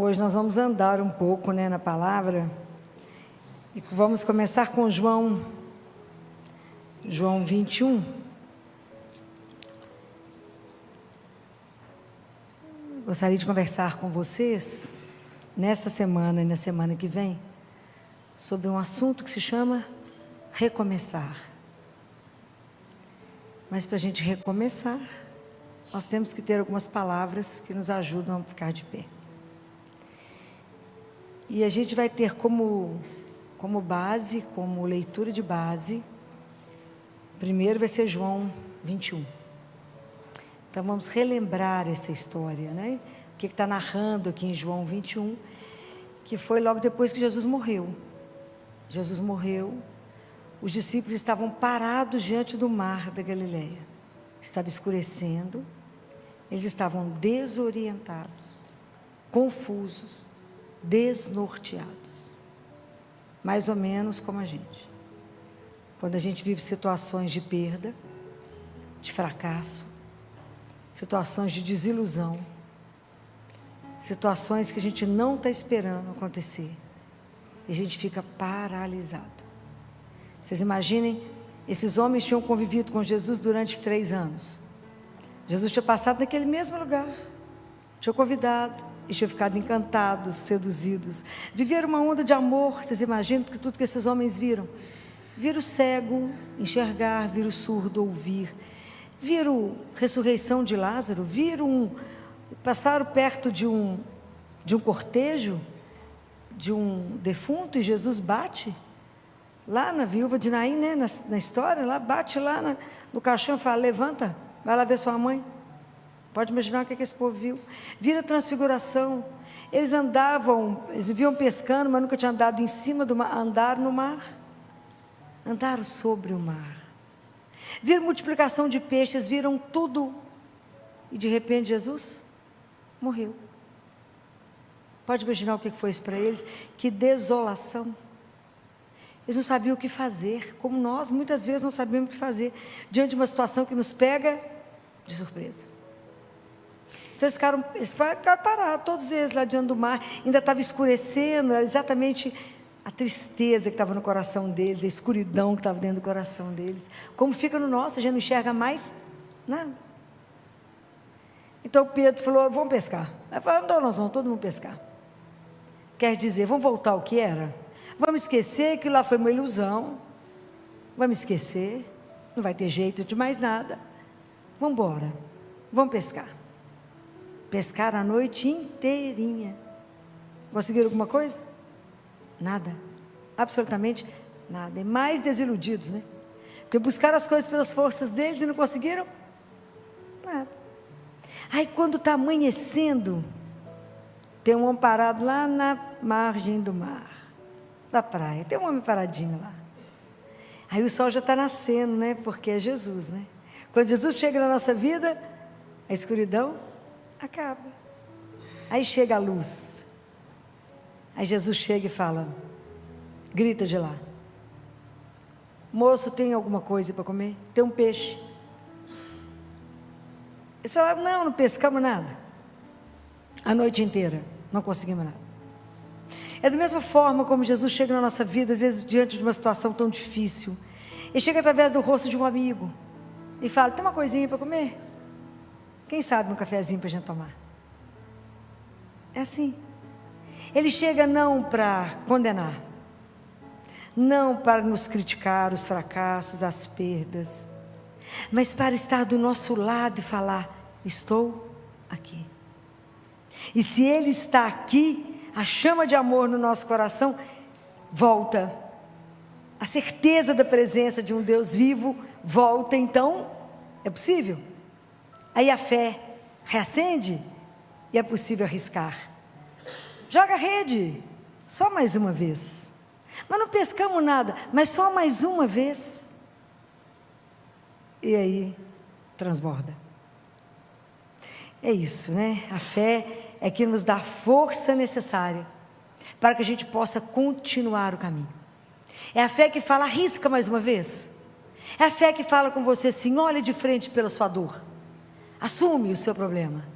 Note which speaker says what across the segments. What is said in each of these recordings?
Speaker 1: Hoje nós vamos andar um pouco, na palavra, e vamos começar com João 21. Gostaria de conversar com vocês, nesta semana e na semana que vem, sobre um assunto que se chama recomeçar. Mas para a gente recomeçar, nós temos que ter algumas palavras que nos ajudam a ficar de pé. E a gente vai ter como base, como leitura de base, primeiro vai ser João 21. Então vamos relembrar essa história, O que está narrando aqui em João 21, que foi logo depois que Jesus morreu. Jesus morreu, os discípulos estavam parados diante do mar da Galileia. Estava escurecendo, eles estavam desorientados, confusos, desnorteados, mais ou menos como a gente. Quando a gente vive situações de perda, de fracasso, situações de desilusão, situações que a gente não está esperando acontecer, e a gente fica paralisado. Vocês imaginem, esses homens tinham convivido com Jesus durante 3 anos. Jesus tinha passado naquele mesmo lugar, tinha convidado, e tinham ficado encantados, seduzidos. Viveram uma onda de amor. Vocês imaginam que tudo que esses homens viram? Viram o cego enxergar, viram o surdo ouvir, viram a ressurreição de Lázaro, passaram perto de um cortejo, de um defunto, e Jesus bate lá na viúva de Naim, na história, lá bate lá no caixão e fala: levanta, vai lá ver sua mãe. Pode imaginar o que esse povo viu. Viram a transfiguração. Eles viviam pescando, mas nunca tinham andado em cima do mar. Andaram no mar, andaram sobre o mar. Viram multiplicação de peixes, viram tudo. E de repente Jesus morreu. Pode imaginar o que foi isso para eles? Que desolação. Eles não sabiam o que fazer, como nós muitas vezes não sabemos o que fazer diante de uma situação que nos pega de surpresa. Então eles ficaram parados, todos eles lá diante do mar. Ainda estava escurecendo, era exatamente a tristeza que estava no coração deles, a escuridão que estava dentro do coração deles. Como fica no nosso, a gente não enxerga mais nada. Então Pedro falou: vamos pescar. Aí falou: então nós vamos todo mundo pescar. Quer dizer, vamos voltar ao que era? Vamos esquecer que lá foi uma ilusão. Vamos esquecer, não vai ter jeito de mais nada. Vamos embora, vamos pescar. Pescaram a noite inteirinha. Conseguiram alguma coisa? Nada, absolutamente nada. E mais desiludidos, Porque buscaram as coisas pelas forças deles e não conseguiram nada. Aí quando está amanhecendo, tem um homem parado lá na margem do mar, da praia. Tem um homem paradinho lá. Aí o sol já está nascendo, Porque é Jesus, Quando Jesus chega na nossa vida, a escuridão acaba. Aí chega a luz. Aí Jesus chega e fala, grita de lá: moço, tem alguma coisa para comer? Tem um peixe. Eles falaram: não pescamos nada. A noite inteira, não conseguimos nada. É da mesma forma como Jesus chega na nossa vida, às vezes diante de uma situação tão difícil. Ele chega através do rosto de um amigo e fala: tem uma coisinha para comer? Quem sabe um cafezinho para a gente tomar? É assim. Ele chega não para condenar, não para nos criticar os fracassos, as perdas, mas para estar do nosso lado e falar: estou aqui. E se Ele está aqui, a chama de amor no nosso coração volta. A certeza da presença de um Deus vivo volta. Então, é possível. Aí a fé reacende e é possível arriscar. Joga a rede, só mais uma vez. Mas não pescamos nada, mas só mais uma vez. E aí, transborda. É isso, A fé é que nos dá a força necessária para que a gente possa continuar o caminho. É a fé que fala: arrisca mais uma vez. É a fé que fala com você assim: olhe de frente pela sua dor. Assume o seu problema.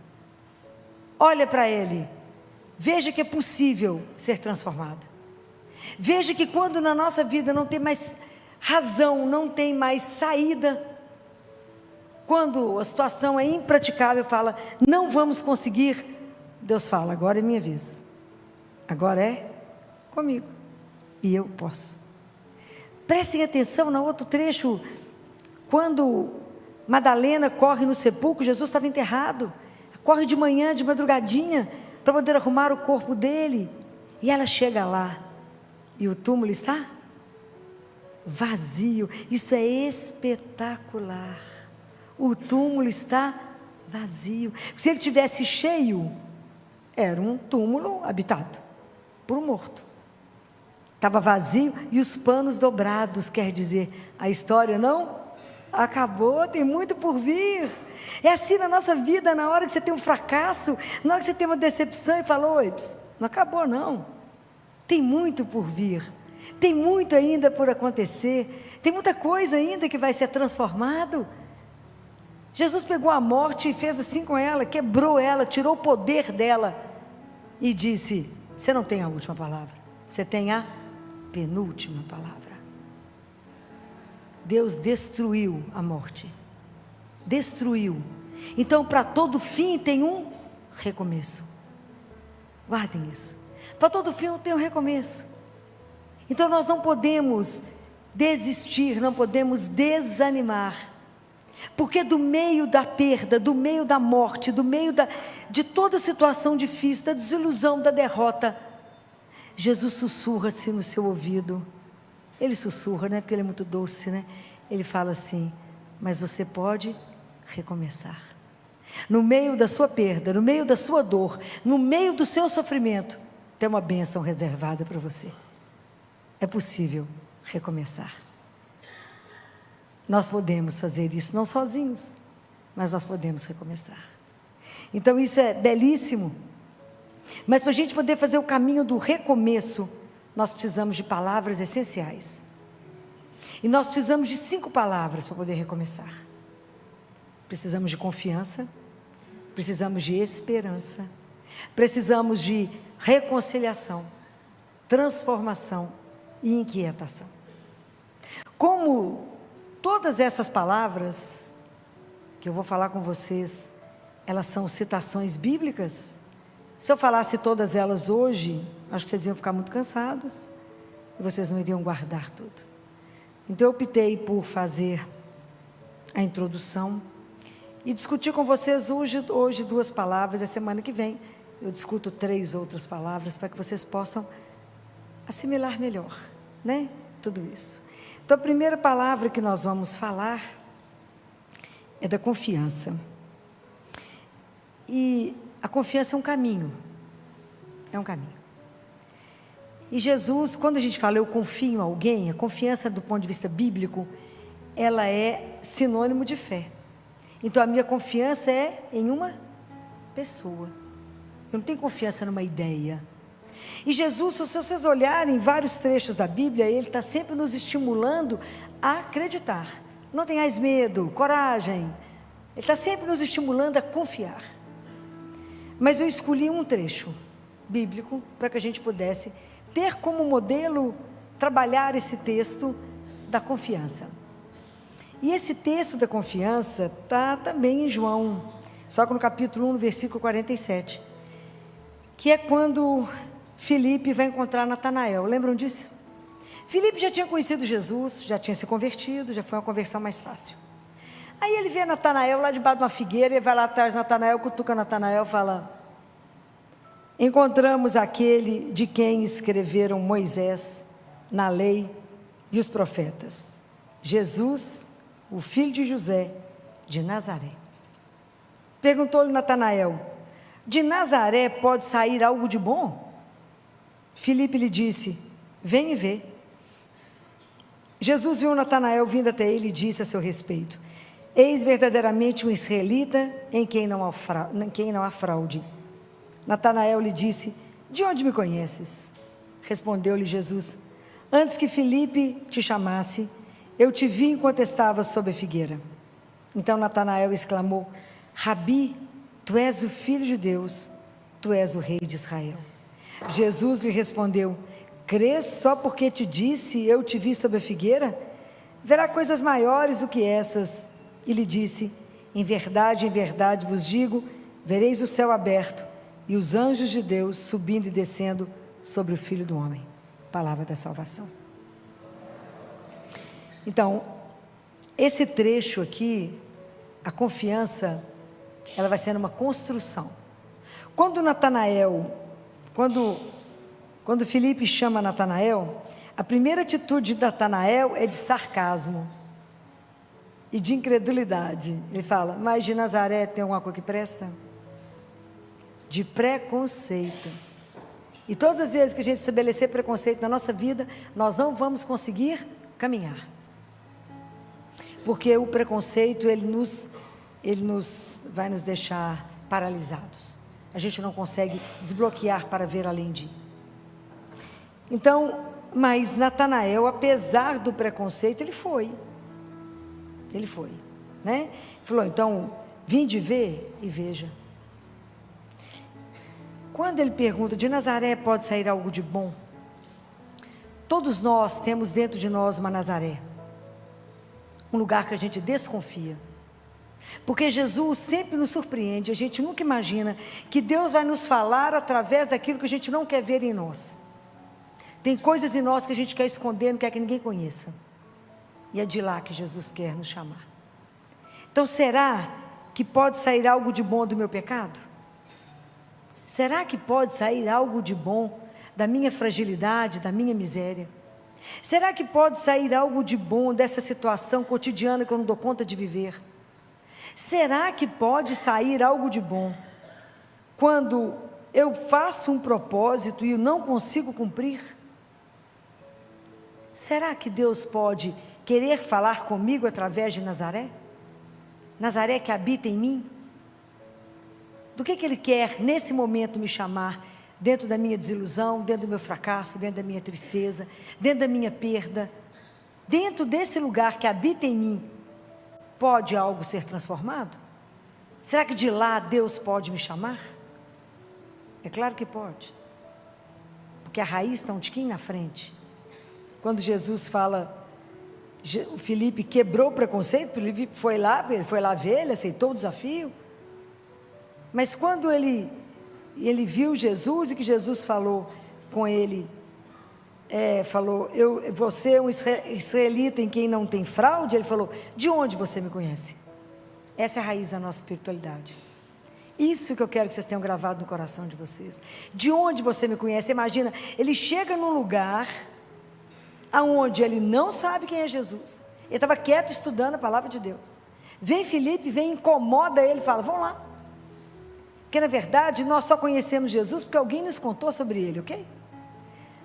Speaker 1: Olha para ele. Veja que é possível ser transformado. Veja que quando na nossa vida não tem mais razão, não tem mais saída, quando a situação é impraticável, fala, não vamos conseguir, Deus fala, agora é minha vez, agora é comigo, e eu posso. Prestem atenção no outro trecho, quando Madalena corre no sepulcro, Jesus estava enterrado, corre de manhã, de madrugadinha, para poder arrumar o corpo dele, e ela chega lá, e o túmulo está vazio. Isso é espetacular. O túmulo está vazio. Se ele tivesse cheio, era um túmulo habitado por um morto. Estava vazio e os panos dobrados, quer dizer, a história não acabou, tem muito por vir. É assim na nossa vida, na hora que você tem um fracasso, na hora que você tem uma decepção e fala, oi, não acabou não, tem muito por vir, tem muito ainda por acontecer, tem muita coisa ainda que vai ser transformado. Jesus pegou a morte e fez assim com ela, quebrou ela, tirou o poder dela e disse, você não tem a última palavra, você tem a penúltima palavra. Deus destruiu a morte, destruiu. Então para todo fim tem um recomeço, guardem isso, para todo fim tem um recomeço. Então nós não podemos desistir, não podemos desanimar, porque do meio da perda, do meio da morte, do meio de toda situação difícil, da desilusão, da derrota, Jesus sussurra-se no seu ouvido. Ele sussurra, né? Porque ele é muito doce, né? Ele fala assim, mas você pode recomeçar. No meio da sua perda, no meio da sua dor, no meio do seu sofrimento, tem uma bênção reservada para você. É possível recomeçar. Nós podemos fazer isso, não sozinhos, mas nós podemos recomeçar. Então isso é belíssimo. Mas para a gente poder fazer o caminho do recomeço, nós precisamos de palavras essenciais. E nós precisamos de 5 palavras para poder recomeçar. Precisamos de confiança, precisamos de esperança, precisamos de reconciliação, transformação e inquietação. Como todas essas palavras que eu vou falar com vocês, elas são citações bíblicas, se eu falasse todas elas hoje, acho que vocês iam ficar muito cansados e vocês não iriam guardar tudo. Então eu optei por fazer a introdução e discutir com vocês hoje 2 palavras. A semana que vem eu discuto 3 outras palavras para que vocês possam assimilar melhor, né? Tudo isso. Então a primeira palavra que nós vamos falar é da confiança. E a confiança é um caminho. É um caminho. E Jesus, quando a gente fala eu confio em alguém, a confiança do ponto de vista bíblico, ela é sinônimo de fé. Então a minha confiança é em uma pessoa. Eu não tenho confiança numa ideia. E Jesus, se vocês olharem vários trechos da Bíblia, Ele está sempre nos estimulando a acreditar. Não tenhais medo, coragem. Ele está sempre nos estimulando a confiar. Mas eu escolhi um trecho bíblico para que a gente pudesse ter como modelo trabalhar esse texto da confiança. E esse texto da confiança está também em João, só que no capítulo 1, no versículo 47, que é quando Filipe vai encontrar Natanael. Lembram disso? Filipe já tinha conhecido Jesus, já tinha se convertido, já foi uma conversão mais fácil. Aí ele vê Natanael lá debaixo de uma figueira, ele vai lá atrás de Natanael, cutuca Natanael, fala: encontramos aquele de quem escreveram Moisés na lei e os profetas, Jesus, o filho de José, de Nazaré. Perguntou-lhe Natanael: de Nazaré pode sair algo de bom? Filipe lhe disse: vem e vê. Jesus viu Natanael vindo até ele e disse a seu respeito: eis verdadeiramente um israelita em quem não há fraude. Natanael lhe disse: de onde me conheces? Respondeu-lhe Jesus: antes que Filipe te chamasse, eu te vi enquanto estavas sob a figueira. Então Natanael exclamou: Rabi, tu és o Filho de Deus, tu és o Rei de Israel. Jesus lhe respondeu: crês só porque te disse, eu te vi sob a figueira? Verá coisas maiores do que essas. E lhe disse: em verdade vos digo, vereis o céu aberto e os anjos de Deus subindo e descendo sobre o Filho do Homem. Palavra da salvação. Então, esse trecho aqui, a confiança, ela vai sendo uma construção. Quando Filipe chama Natanael, a primeira atitude de Natanael é de sarcasmo e de incredulidade. Ele fala: mas de Nazaré tem alguma coisa que presta? De preconceito. E todas as vezes que a gente estabelecer preconceito na nossa vida, nós não vamos conseguir caminhar. Porque o preconceito, ele vai nos deixar paralisados. A gente não consegue desbloquear para ver além de. Então, mas Natanael, apesar do preconceito, ele foi, né? Ele falou: então, vinde ver e veja. Quando ele pergunta: de Nazaré pode sair algo de bom? Todos nós temos dentro de nós uma Nazaré, um lugar que a gente desconfia, porque Jesus sempre nos surpreende. A gente nunca imagina que Deus vai nos falar através daquilo que a gente não quer ver em nós. Tem coisas em nós que a gente quer esconder, não quer que ninguém conheça, e é de lá que Jesus quer nos chamar. Então, será que pode sair algo de bom do meu pecado? Será que pode sair algo de bom da minha fragilidade, da minha miséria? Será que pode sair algo de bom dessa situação cotidiana que eu não dou conta de viver? Será que pode sair algo de bom quando eu faço um propósito e eu não consigo cumprir? Será que Deus pode querer falar comigo através de Nazaré? Nazaré que habita em mim? Do que Ele quer nesse momento me chamar? Dentro da minha desilusão, dentro do meu fracasso, dentro da minha tristeza, dentro da minha perda, dentro desse lugar que habita em mim, pode algo ser transformado? Será que de lá Deus pode me chamar? É claro que pode, porque a raiz está um tiquinho na frente. Quando Jesus fala, o Filipe quebrou o preconceito, Filipe foi lá ver, ele aceitou o desafio. Mas quando ele viu Jesus e que Jesus falou com ele, você é um israelita em quem não tem fraude, ele falou: de onde você me conhece? Essa é a raiz da nossa espiritualidade. Isso que eu quero que vocês tenham gravado no coração de vocês. De onde você me conhece? Imagina, ele chega num lugar aonde ele não sabe quem é Jesus. Ele estava quieto estudando a palavra de Deus. Vem Filipe, incomoda ele, fala: vamos lá. Porque na verdade nós só conhecemos Jesus porque alguém nos contou sobre ele, ok?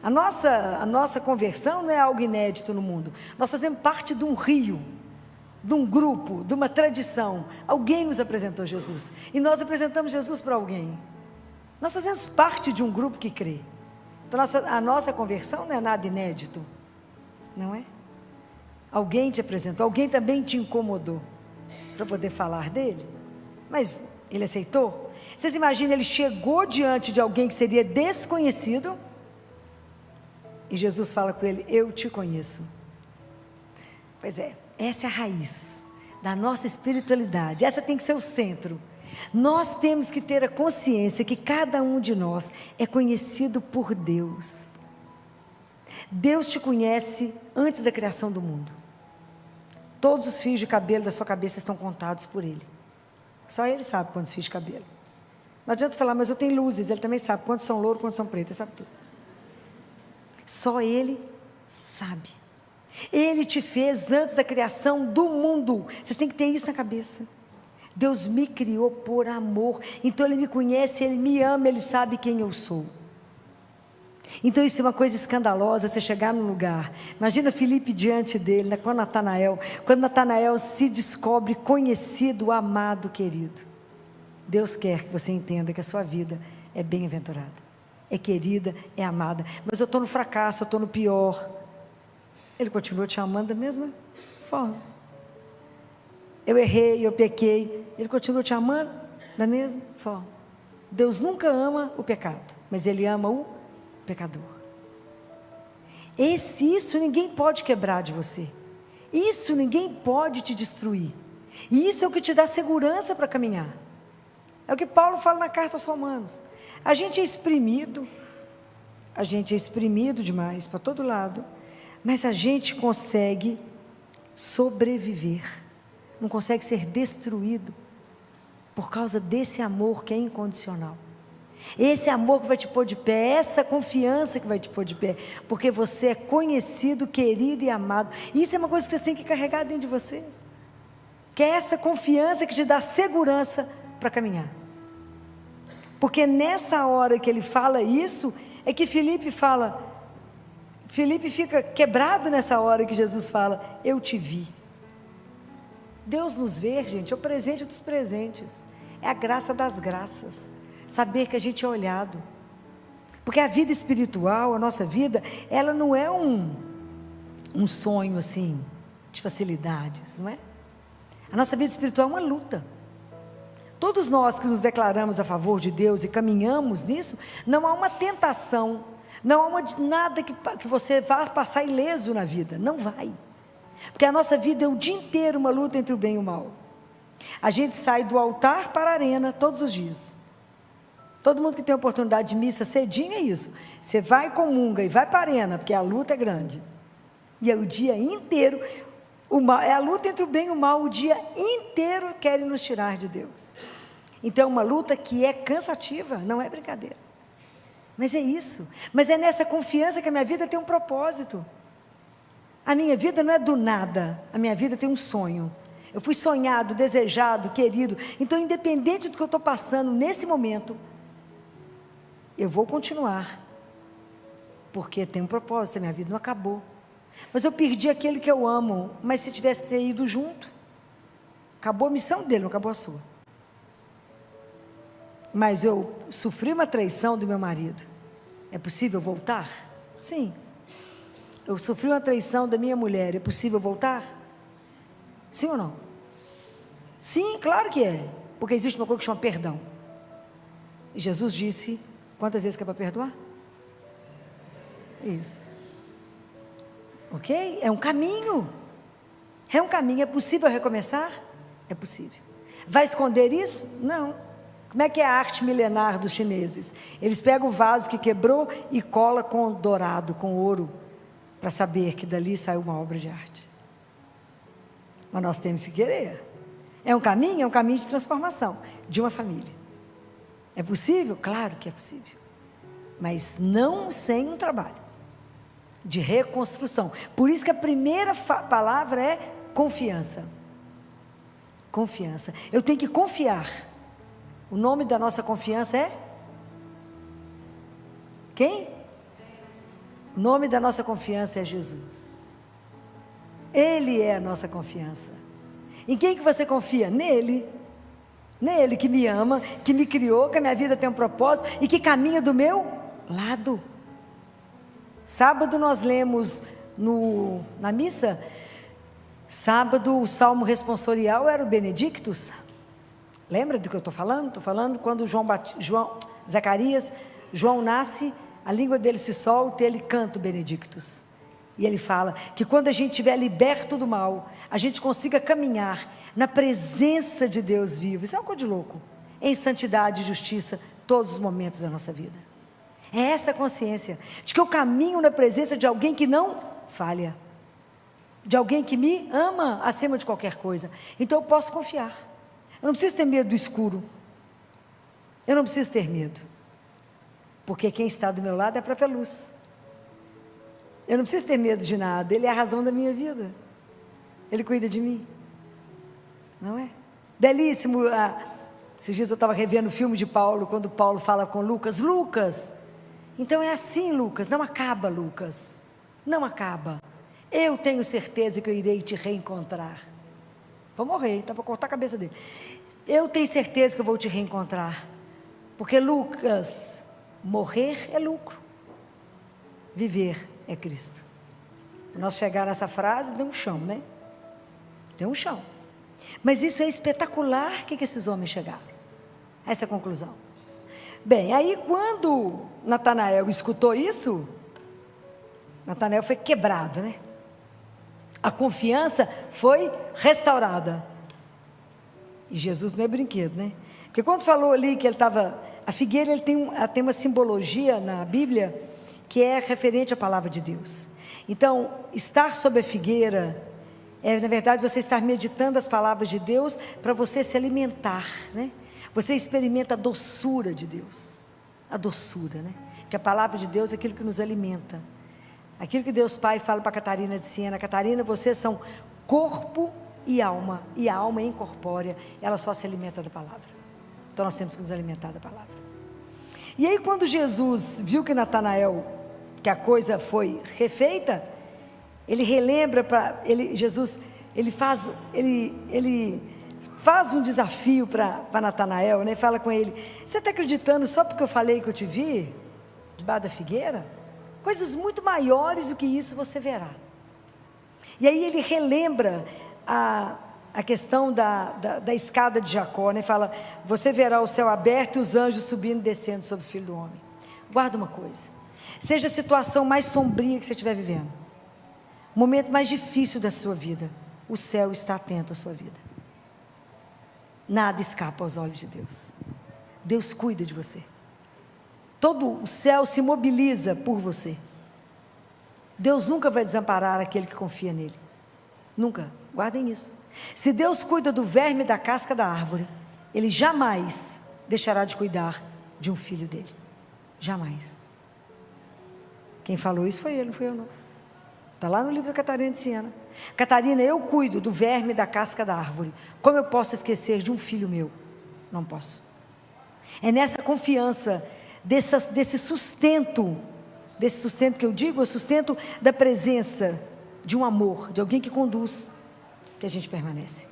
Speaker 1: A nossa conversão não é algo inédito no mundo. Nós fazemos parte de um rio, de um grupo, de uma tradição. Alguém nos apresentou Jesus e nós apresentamos Jesus para alguém. Nós fazemos parte de um grupo que crê. Então a nossa conversão não é nada inédito, não é? Alguém te apresentou, alguém também te incomodou para poder falar dele, mas ele aceitou. Vocês imaginam, ele chegou diante de alguém que seria desconhecido e Jesus fala com ele: eu te conheço. Pois é, essa é a raiz da nossa espiritualidade, essa tem que ser o centro. Nós temos que ter a consciência que cada um de nós é conhecido por Deus. Deus te conhece antes da criação do mundo. Todos os fios de cabelo da sua cabeça estão contados por Ele. Só Ele sabe quantos fios de cabelo. Não adianta falar: mas eu tenho luzes. Ele também sabe quantos são louros, quantos são pretos, ele sabe tudo. Só Ele sabe. Ele te fez antes da criação do mundo. Vocês têm que ter isso na cabeça. Deus me criou por amor, então Ele me conhece, Ele me ama, Ele sabe quem eu sou. Então isso é uma coisa escandalosa, você chegar num lugar. Imagina Filipe diante dele, com Natanael. Quando Natanael se descobre conhecido, amado, querido. Deus quer que você entenda que a sua vida é bem-aventurada, é querida, é amada. Mas eu estou no fracasso, eu estou no pior. Ele continua te amando da mesma forma. Eu errei, eu pequei, Ele continua te amando da mesma forma. Deus nunca ama o pecado, mas Ele ama o pecador. Isso ninguém pode quebrar de você. Isso ninguém pode te destruir. E isso é o que te dá segurança para caminhar. É o que Paulo fala na carta aos Romanos. A gente é exprimido demais para todo lado, mas a gente consegue sobreviver, não consegue ser destruído por causa desse amor que é incondicional. Esse amor que vai te pôr de pé, essa confiança que vai te pôr de pé, porque você é conhecido, querido e amado. Isso é uma coisa que vocês têm que carregar dentro de vocês, que é essa confiança que te dá segurança para caminhar. Porque nessa hora que ele fala isso, é que Filipe fica quebrado nessa hora que Jesus fala, eu te vi. Deus nos vê, gente, é o presente dos presentes, é a graça das graças, saber que a gente é olhado. Porque a vida espiritual, a nossa vida, ela não é um sonho assim, de facilidades, não é? A nossa vida espiritual é uma luta. Todos nós que nos declaramos a favor de Deus e caminhamos nisso, não há uma tentação, não há nada que você vá passar ileso na vida, não vai. Porque a nossa vida é o dia inteiro uma luta entre o bem e o mal. A gente sai do altar para a arena todos os dias. Todo mundo que tem oportunidade de missa cedinho é isso. Você vai, comunga e vai para a arena, porque a luta é grande. E é o dia inteiro, é a luta entre o bem e o mal, o dia inteiro querem nos tirar de Deus. Então é uma luta que é cansativa, não é brincadeira. Mas é isso, mas é nessa confiança que a minha vida tem um propósito. A minha vida não é do nada, a minha vida tem um sonho. Eu fui sonhado, desejado, querido. Então independente do que eu estou passando nesse momento, eu vou continuar, porque tem um propósito, a minha vida não acabou. Mas eu perdi aquele que eu amo, mas se tivesse ter ido junto, acabou a missão dele, não acabou a sua. Mas eu sofri uma traição do meu marido, é possível voltar? Sim. Eu sofri uma traição da minha mulher, é possível voltar? Sim ou não? Sim, claro que é, porque existe uma coisa que chama perdão. E Jesus disse, quantas vezes que é para perdoar? Isso. Ok? É um caminho. É possível recomeçar? É possível. Vai esconder isso? Não. Como é que é a arte milenar dos chineses? Eles pegam o vaso que quebrou e cola com dourado, com ouro, para saber que dali saiu uma obra de arte. Mas nós temos que querer. É um caminho de transformação de uma família. É possível? Claro que é possível. Mas não sem um trabalho de reconstrução. Por isso que a primeira palavra é confiança. Confiança. Eu tenho que confiar. O nome da nossa confiança é? Quem? O nome da nossa confiança é Jesus. Ele é a nossa confiança. Em quem que você confia? Nele. Nele que me ama, que me criou, que a minha vida tem um propósito e que caminha do meu lado. Sábado nós lemos na missa, sábado o salmo responsorial era o Benedictus. Lembra do que eu estou falando? Estou falando quando João nasce, a língua dele se solta e ele canta o Benedictus. E ele fala que quando a gente estiver liberto do mal, a gente consiga caminhar na presença de Deus vivo. Isso é uma coisa de louco. Em santidade e justiça, todos os momentos da nossa vida. É essa consciência de que eu caminho na presença de alguém que não falha. De alguém que me ama acima de qualquer coisa. Então eu posso confiar. Eu não preciso ter medo do escuro. Eu não preciso ter medo. Porque quem está do meu lado é a própria luz. Eu não preciso ter medo de nada. Ele é a razão da minha vida. Ele cuida de mim. Não é? Belíssimo. Esses dias eu estava revendo o filme de Paulo, quando Paulo fala com Lucas. Lucas, então é assim, Lucas. Não acaba, Lucas. Não acaba. Eu tenho certeza que eu irei te reencontrar. Vou morrer, tá para cortar a cabeça dele. Eu tenho certeza que eu vou te reencontrar. Porque Lucas, morrer é lucro. Viver é Cristo. Nós chegar nessa frase, tem um chão, né? Tem um chão. Mas isso é espetacular que esses homens chegaram a essa conclusão. Bem, aí quando Natanael escutou isso, Natanael foi quebrado, né? A confiança foi restaurada. E Jesus não é brinquedo, né? Porque quando falou ali que ele estava... A figueira ela tem uma simbologia na Bíblia que é referente à palavra de Deus. Então, estar sob a figueira é, na verdade, você estar meditando as palavras de Deus para você se alimentar, né? Você experimenta a doçura de Deus. A doçura, né? Porque a palavra de Deus é aquilo que nos alimenta. Aquilo que Deus Pai fala para Catarina de Siena: Catarina, vocês são corpo e a alma é incorpórea, ela só se alimenta da palavra. Então nós temos que nos alimentar da palavra. E aí quando Jesus viu que Natanael, que a coisa foi refeita, ele relembra para ele, Jesus, ele faz um desafio para Natanael, né? Fala com ele: você está acreditando só porque eu falei que eu te vi debaixo da figueira? Coisas muito maiores do que isso você verá. E aí ele relembra a questão da escada de Jacó, né? Fala: você verá o céu aberto e os anjos subindo e descendo sobre o Filho do Homem. Guarda uma coisa: seja a situação mais sombria que você estiver vivendo, o momento mais difícil da sua vida, o céu está atento à sua vida. Nada escapa aos olhos de Deus. Deus cuida de você. Todo o céu se mobiliza por você. Deus nunca vai desamparar aquele que confia nele. Nunca. Guardem isso. Se Deus cuida do verme da casca da árvore, Ele jamais deixará de cuidar de um filho dele. Jamais. Quem falou isso foi ele, não fui eu não. Está lá no livro da Catarina de Siena. Catarina, eu cuido do verme da casca da árvore. Como eu posso esquecer de um filho meu? Não posso. É nessa confiança, desse sustento que eu digo, é o sustento da presença de um amor, de alguém que conduz, que a gente permanece.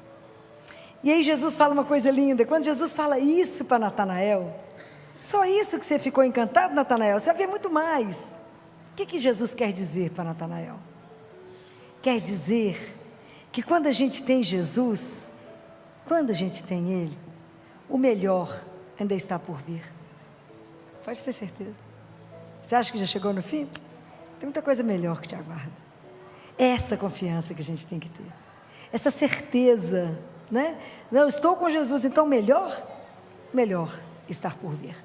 Speaker 1: E aí Jesus fala uma coisa linda. Quando Jesus fala isso para Natanael, só isso que você ficou encantado, Natanael? Você vai ver muito mais. O que Jesus quer dizer para Natanael? Quer dizer que quando a gente tem Jesus, quando a gente tem Ele, o melhor ainda está por vir. Pode ter certeza. Você acha que já chegou no fim? Tem muita coisa melhor que te aguarda. Essa confiança que a gente tem que ter, essa certeza, né? Não, estou com Jesus, então melhor estar por vir.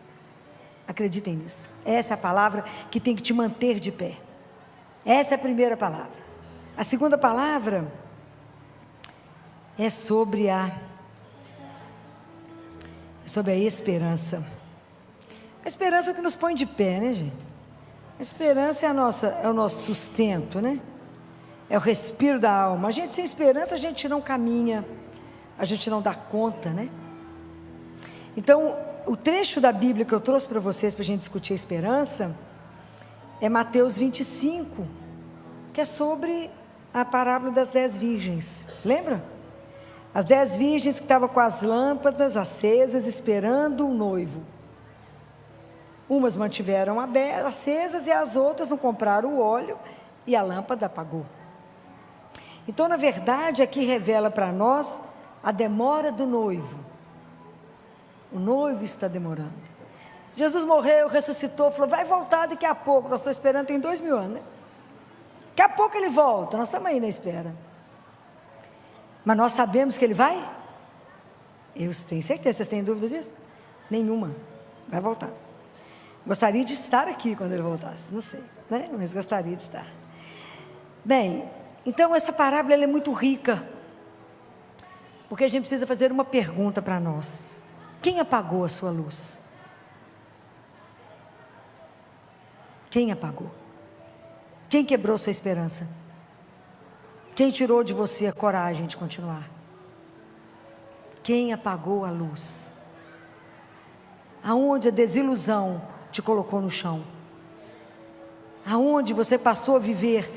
Speaker 1: Acreditem nisso. Essa é a palavra que tem que te manter de pé. Essa é a primeira palavra. A segunda palavra é sobre a esperança. A esperança é o que nos põe de pé, né, gente? A esperança é o nosso sustento, né? É o respiro da alma. A gente sem esperança, a gente não caminha, a gente não dá conta, né? Então, o trecho da Bíblia que eu trouxe para vocês, para a gente discutir a esperança, é Mateus 25, que é sobre a parábola das 10 virgens. Lembra? As 10 virgens que estavam com as lâmpadas acesas, esperando o noivo. Umas mantiveram acesas e as outras não compraram o óleo e a lâmpada apagou. Então, na verdade, aqui revela para nós a demora do noivo. O noivo está demorando. Jesus morreu, ressuscitou, falou: vai voltar daqui a pouco. Nós estamos esperando, tem 2000 anos, né? Daqui a pouco ele volta, nós estamos aí na espera. Mas nós sabemos que ele vai? Eu tenho certeza. Vocês têm dúvida disso? Nenhuma. Vai voltar. Gostaria de estar aqui quando ele voltasse, não sei, né? Mas gostaria de estar. Bem, então essa parábola ela é muito rica, porque a gente precisa fazer uma pergunta para nós: quem apagou a sua luz? Quem apagou? Quem quebrou sua esperança? Quem tirou de você a coragem de continuar? Quem apagou a luz? Aonde a desilusão te colocou no chão? Aonde você passou a viver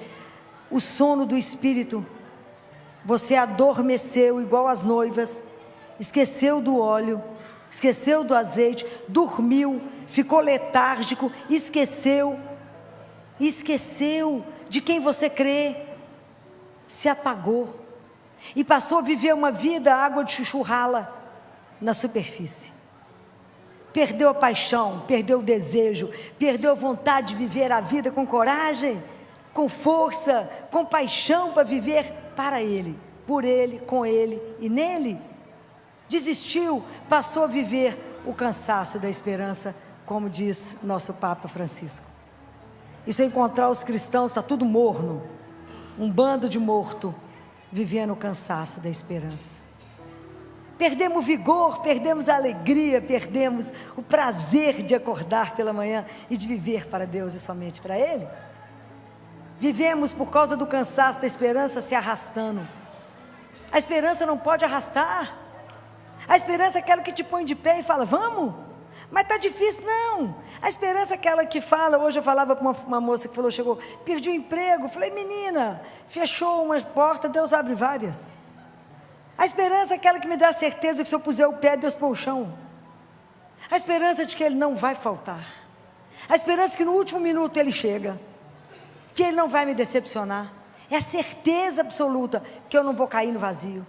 Speaker 1: o sono do espírito? Você adormeceu igual as noivas, esqueceu do óleo, esqueceu do azeite, dormiu, ficou letárgico, esqueceu de quem você crê, se apagou e passou a viver uma vida água de chuchurrala na superfície. perdeu a paixão, perdeu o desejo, perdeu a vontade de viver a vida com coragem, com força, com paixão para viver para Ele, por Ele, com Ele e nele. Desistiu, passou a viver o cansaço da esperança, como diz nosso Papa Francisco. E se eu encontrar os cristãos, está tudo morno, um bando de morto, vivendo o cansaço da esperança. Perdemos o vigor, perdemos a alegria, perdemos o prazer de acordar pela manhã e de viver para Deus e somente para Ele. Vivemos por causa do cansaço da esperança se arrastando. A esperança não pode arrastar. A esperança é aquela que te põe de pé e fala, vamos, mas está difícil, não. A esperança é aquela que fala, hoje eu falava com uma moça que falou, chegou, perdi o emprego, falei, menina, fechou uma porta, Deus abre várias. A esperança é aquela que me dá a certeza que se eu puser o pé, Deus põe o chão. A esperança de que Ele não vai faltar. A esperança que no último minuto Ele chega, que Ele não vai me decepcionar. É a certeza absoluta que eu não vou cair no vazio.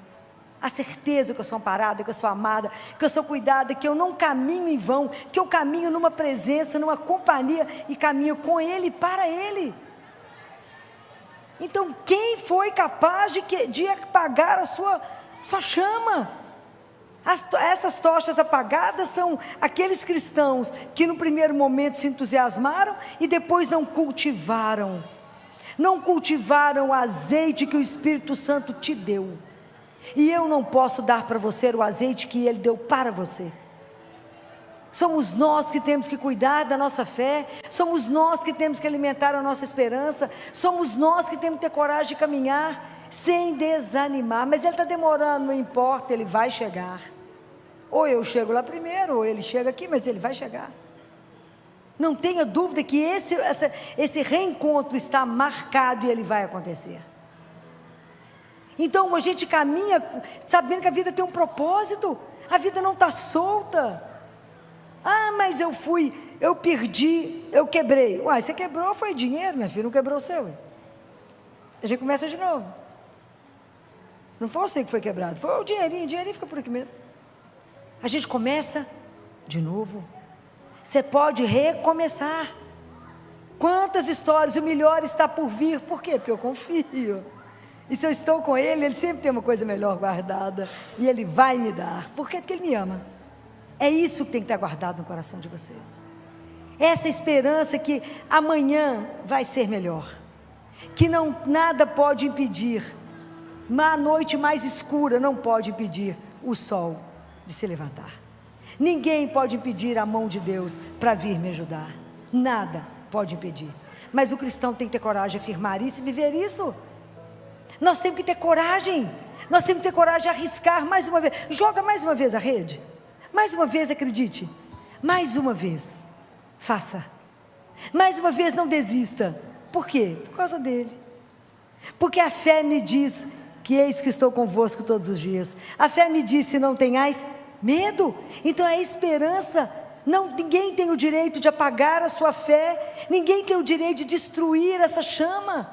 Speaker 1: A certeza que eu sou amparada, que eu sou amada, que eu sou cuidada, que eu não caminho em vão, que eu caminho numa presença, numa companhia e caminho com Ele e para Ele. Então quem foi capaz de apagar a sua chama? Essas tochas apagadas são aqueles cristãos que no primeiro momento se entusiasmaram e depois não cultivaram o azeite que o Espírito Santo te deu. E eu não posso dar para você o azeite que Ele deu para você. Somos nós que temos que cuidar da nossa fé, somos nós que temos que alimentar a nossa esperança, somos nós que temos que ter coragem de caminhar sem desanimar. Mas Ele está demorando, não importa, Ele vai chegar. Ou eu chego lá primeiro, ou Ele chega aqui, mas Ele vai chegar. Não tenha dúvida que esse reencontro está marcado e ele vai acontecer. Então a gente caminha sabendo que a vida tem um propósito, a vida não está solta. Ah, mas eu perdi, eu quebrei. Uai, você quebrou, foi dinheiro, minha filha, não quebrou o seu. A gente começa de novo. Não foi você que foi quebrado, foi o dinheirinho fica por aqui mesmo. A gente começa de novo. Você pode recomeçar. Quantas histórias, o melhor está por vir. Por quê? Porque eu confio. E se eu estou com Ele, Ele sempre tem uma coisa melhor guardada. E Ele vai me dar. Por quê? Porque Ele me ama. É isso que tem que estar guardado no coração de vocês. Essa esperança que amanhã vai ser melhor. Que nada pode impedir. A noite mais escura não pode impedir o sol de se levantar. Ninguém pode impedir a mão de Deus para vir me ajudar. Nada pode impedir. Mas o cristão tem que ter coragem de afirmar isso e viver isso. Nós temos que ter coragem. Nós temos que ter coragem de arriscar mais uma vez. Joga mais uma vez a rede. Mais uma vez acredite. Mais uma vez faça. Mais uma vez não desista. Por quê? Por causa dele. Porque a fé me diz que eis que estou convosco todos os dias. A fé me diz: se não tenhais medo. Então a esperança, ninguém tem o direito de apagar a sua fé, ninguém tem o direito de destruir essa chama,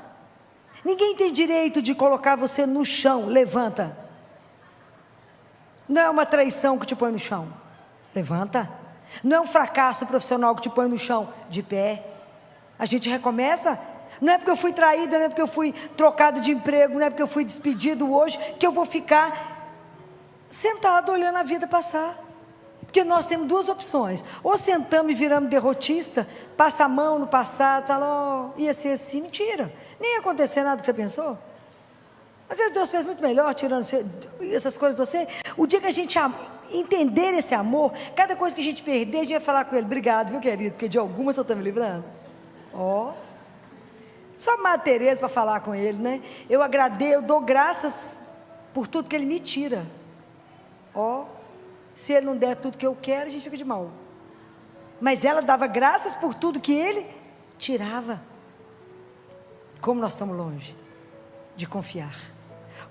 Speaker 1: ninguém tem direito de colocar você no chão. Levanta. Não é uma traição que te põe no chão, levanta. Não é um fracasso profissional que te põe no chão, de pé. A gente recomeça. Não é porque eu fui traída, não é porque eu fui trocado de emprego, não é porque eu fui despedido hoje, que eu vou ficar sentado olhando a vida passar. Porque nós temos duas opções: ou sentamos e viramos derrotista, passa a mão no passado, fala, ia ser assim. Mentira, nem ia acontecer nada que você pensou. Às vezes Deus fez muito melhor tirando essas coisas de você. O dia que a gente entender esse amor, cada coisa que a gente perder, a gente vai falar com Ele: obrigado, viu, querido, porque de algumas eu estou me livrando. Só Madre Teresa para falar com Ele, né? Eu agradeço, eu dou graças por tudo que Ele me tira. Se Ele não der tudo que eu quero, a gente fica de mal. Mas ela dava graças por tudo que Ele tirava. Como nós estamos longe de confiar.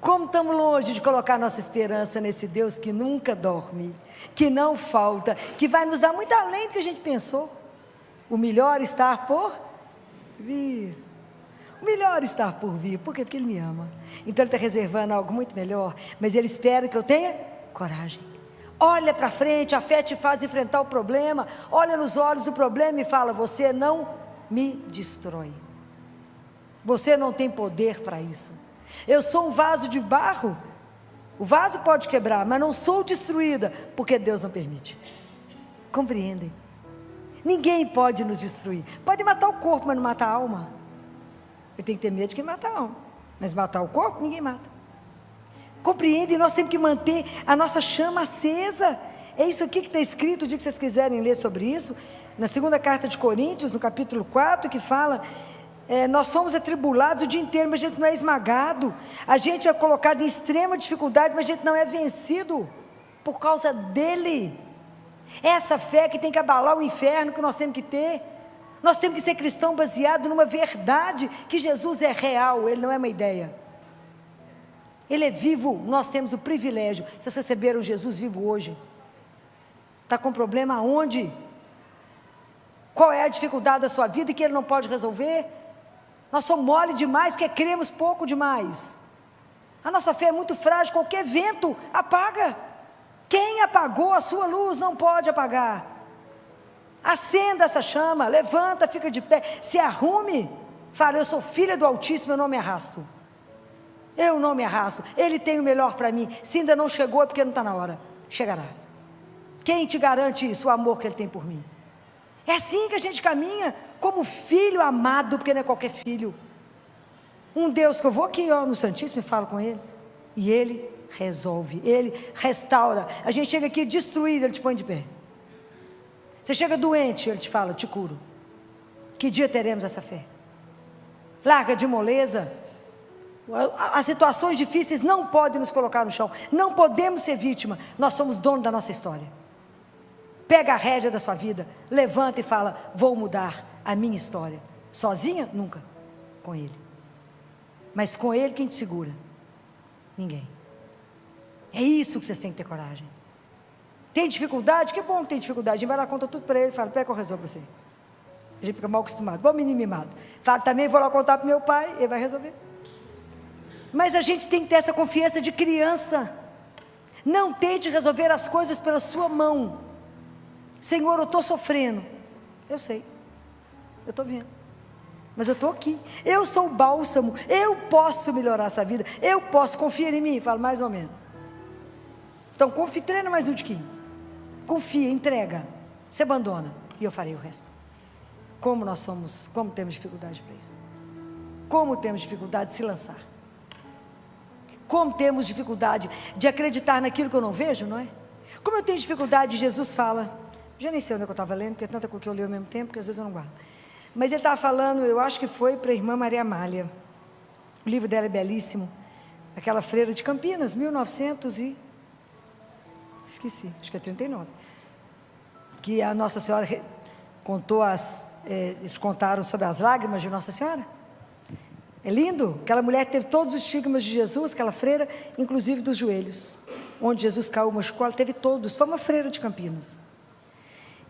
Speaker 1: Como estamos longe de colocar nossa esperança nesse Deus que nunca dorme, que não falta, que vai nos dar muito além do que a gente pensou. O melhor está por vir. O melhor está por vir. Por quê? Porque Ele me ama. Então Ele está reservando algo muito melhor. Mas Ele espera que eu tenha coragem. Olha para frente, a fé te faz enfrentar o problema. Olha nos olhos do problema e fala: você não me destrói. Você não tem poder para isso. Eu sou um vaso de barro. O vaso pode quebrar, mas não sou destruída, porque Deus não permite. Compreendem? Ninguém pode nos destruir. Pode matar o corpo, mas não matar a alma. Eu tenho que ter medo de quem mata a alma, mas matar o corpo, ninguém mata. Compreendem? Nós temos que manter a nossa chama acesa. É isso aqui que está escrito, o dia que vocês quiserem ler sobre isso, na segunda carta de Coríntios, no capítulo 4, que fala... nós somos atribulados o dia inteiro, mas a gente não é esmagado. A gente é colocado em extrema dificuldade, mas a gente não é vencido por causa dele. Essa fé que tem que abalar o inferno que nós temos que ter. Nós temos que ser cristão baseado numa verdade, que Jesus é real, ele não é uma ideia. Ele é vivo. Nós temos o privilégio. Vocês receberam Jesus vivo hoje? Está com problema aonde? Qual é a dificuldade da sua vida e que ele não pode resolver? Nós somos mole demais porque cremos pouco demais. A nossa fé é muito frágil, qualquer vento apaga. Quem apagou a sua luz não pode apagar. Acenda essa chama, levanta, fica de pé, se arrume. Fala: eu sou filha do Altíssimo, eu não me arrasto. Eu não me arrasto, Ele tem o melhor para mim. Se ainda não chegou é porque não está na hora. Chegará. Quem te garante isso? O amor que Ele tem por mim. É assim que a gente caminha, como filho amado, porque não é qualquer filho. Um Deus que eu vou aqui no Santíssimo e falo com Ele, e Ele resolve, Ele restaura. A gente chega aqui destruído, Ele te põe de pé. Você chega doente, Ele te fala: te curo. Que dia teremos essa fé? Larga de moleza. As situações difíceis não podem nos colocar no chão. Não podemos ser vítima. Nós somos donos da nossa história. Pega a rédea da sua vida, levanta e fala: vou mudar a minha história. Sozinha? Nunca. Com Ele. Mas com Ele quem te segura? Ninguém. É isso que vocês têm que ter coragem. Tem dificuldade? Que bom que tem dificuldade. A gente vai lá, conta tudo para Ele e fala: pega que eu resolvo para você. A gente fica mal acostumado, bom menino mimado. Fala: também vou lá contar para meu pai, ele vai resolver. Mas a gente tem que ter essa confiança de criança. Não tente resolver as coisas pela sua mão. Senhor, eu estou sofrendo. Eu sei, eu estou vendo, mas eu estou aqui. Eu sou o bálsamo, eu posso melhorar a sua vida. Eu posso, confia em mim. Falo: mais ou menos. Então confia, treina mais um tiquinho. Confia, entrega, se abandona, e eu farei o resto. Como nós somos, como temos dificuldade para isso. Como temos dificuldade de se lançar. Como temos dificuldade de acreditar naquilo que eu não vejo, não é? Como eu tenho dificuldade, Jesus fala, já nem sei onde é que eu estava lendo, porque é tanta coisa que eu leio ao mesmo tempo, que às vezes eu não guardo. Mas ele estava falando, eu acho que foi para a irmã Maria Amália. O livro dela é belíssimo. Aquela freira de Campinas, 1900 e... esqueci, acho que é 39. Que a Nossa Senhora contou eles contaram sobre as lágrimas de Nossa Senhora. É lindo, aquela mulher teve todos os estigmas de Jesus, aquela freira, inclusive dos joelhos, onde Jesus caiu, machucou, ela teve todos, foi uma freira de Campinas.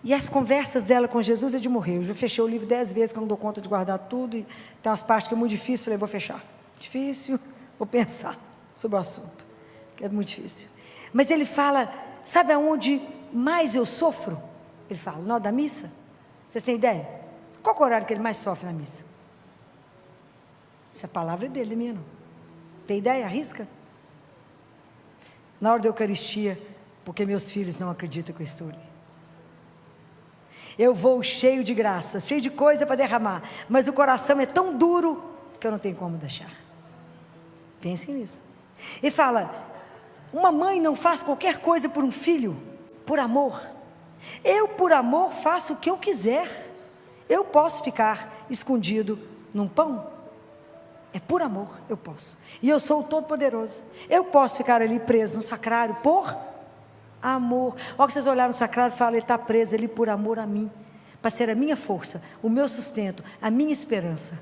Speaker 1: E as conversas dela com Jesus é de morrer. Eu já fechei o livro 10 vezes, que eu não dou conta de guardar tudo, e tem umas partes que é muito difícil, falei: vou fechar. Difícil, vou pensar sobre o assunto, que é muito difícil. Mas ele fala, sabe aonde mais eu sofro? Ele fala, na hora da missa. Vocês têm ideia? Qual é o horário que ele mais sofre na missa? Essa palavra é dele, minha não. Tem ideia? Arrisca? Na hora da Eucaristia, porque meus filhos não acreditam que eu estou ali. Eu vou cheio de graça, cheio de coisa para derramar, mas o coração é tão duro que eu não tenho como deixar. Pensem nisso. E fala, uma mãe não faz qualquer coisa por um filho, por amor. Eu, por amor, faço o que eu quiser. Eu posso ficar escondido num pão. É por amor, eu posso. E eu sou o Todo-Poderoso. Eu posso ficar ali preso no sacrário por amor. Olha que vocês olharam no sacrário e falam, ele está preso ali por amor a mim, para ser a minha força, o meu sustento, a minha esperança,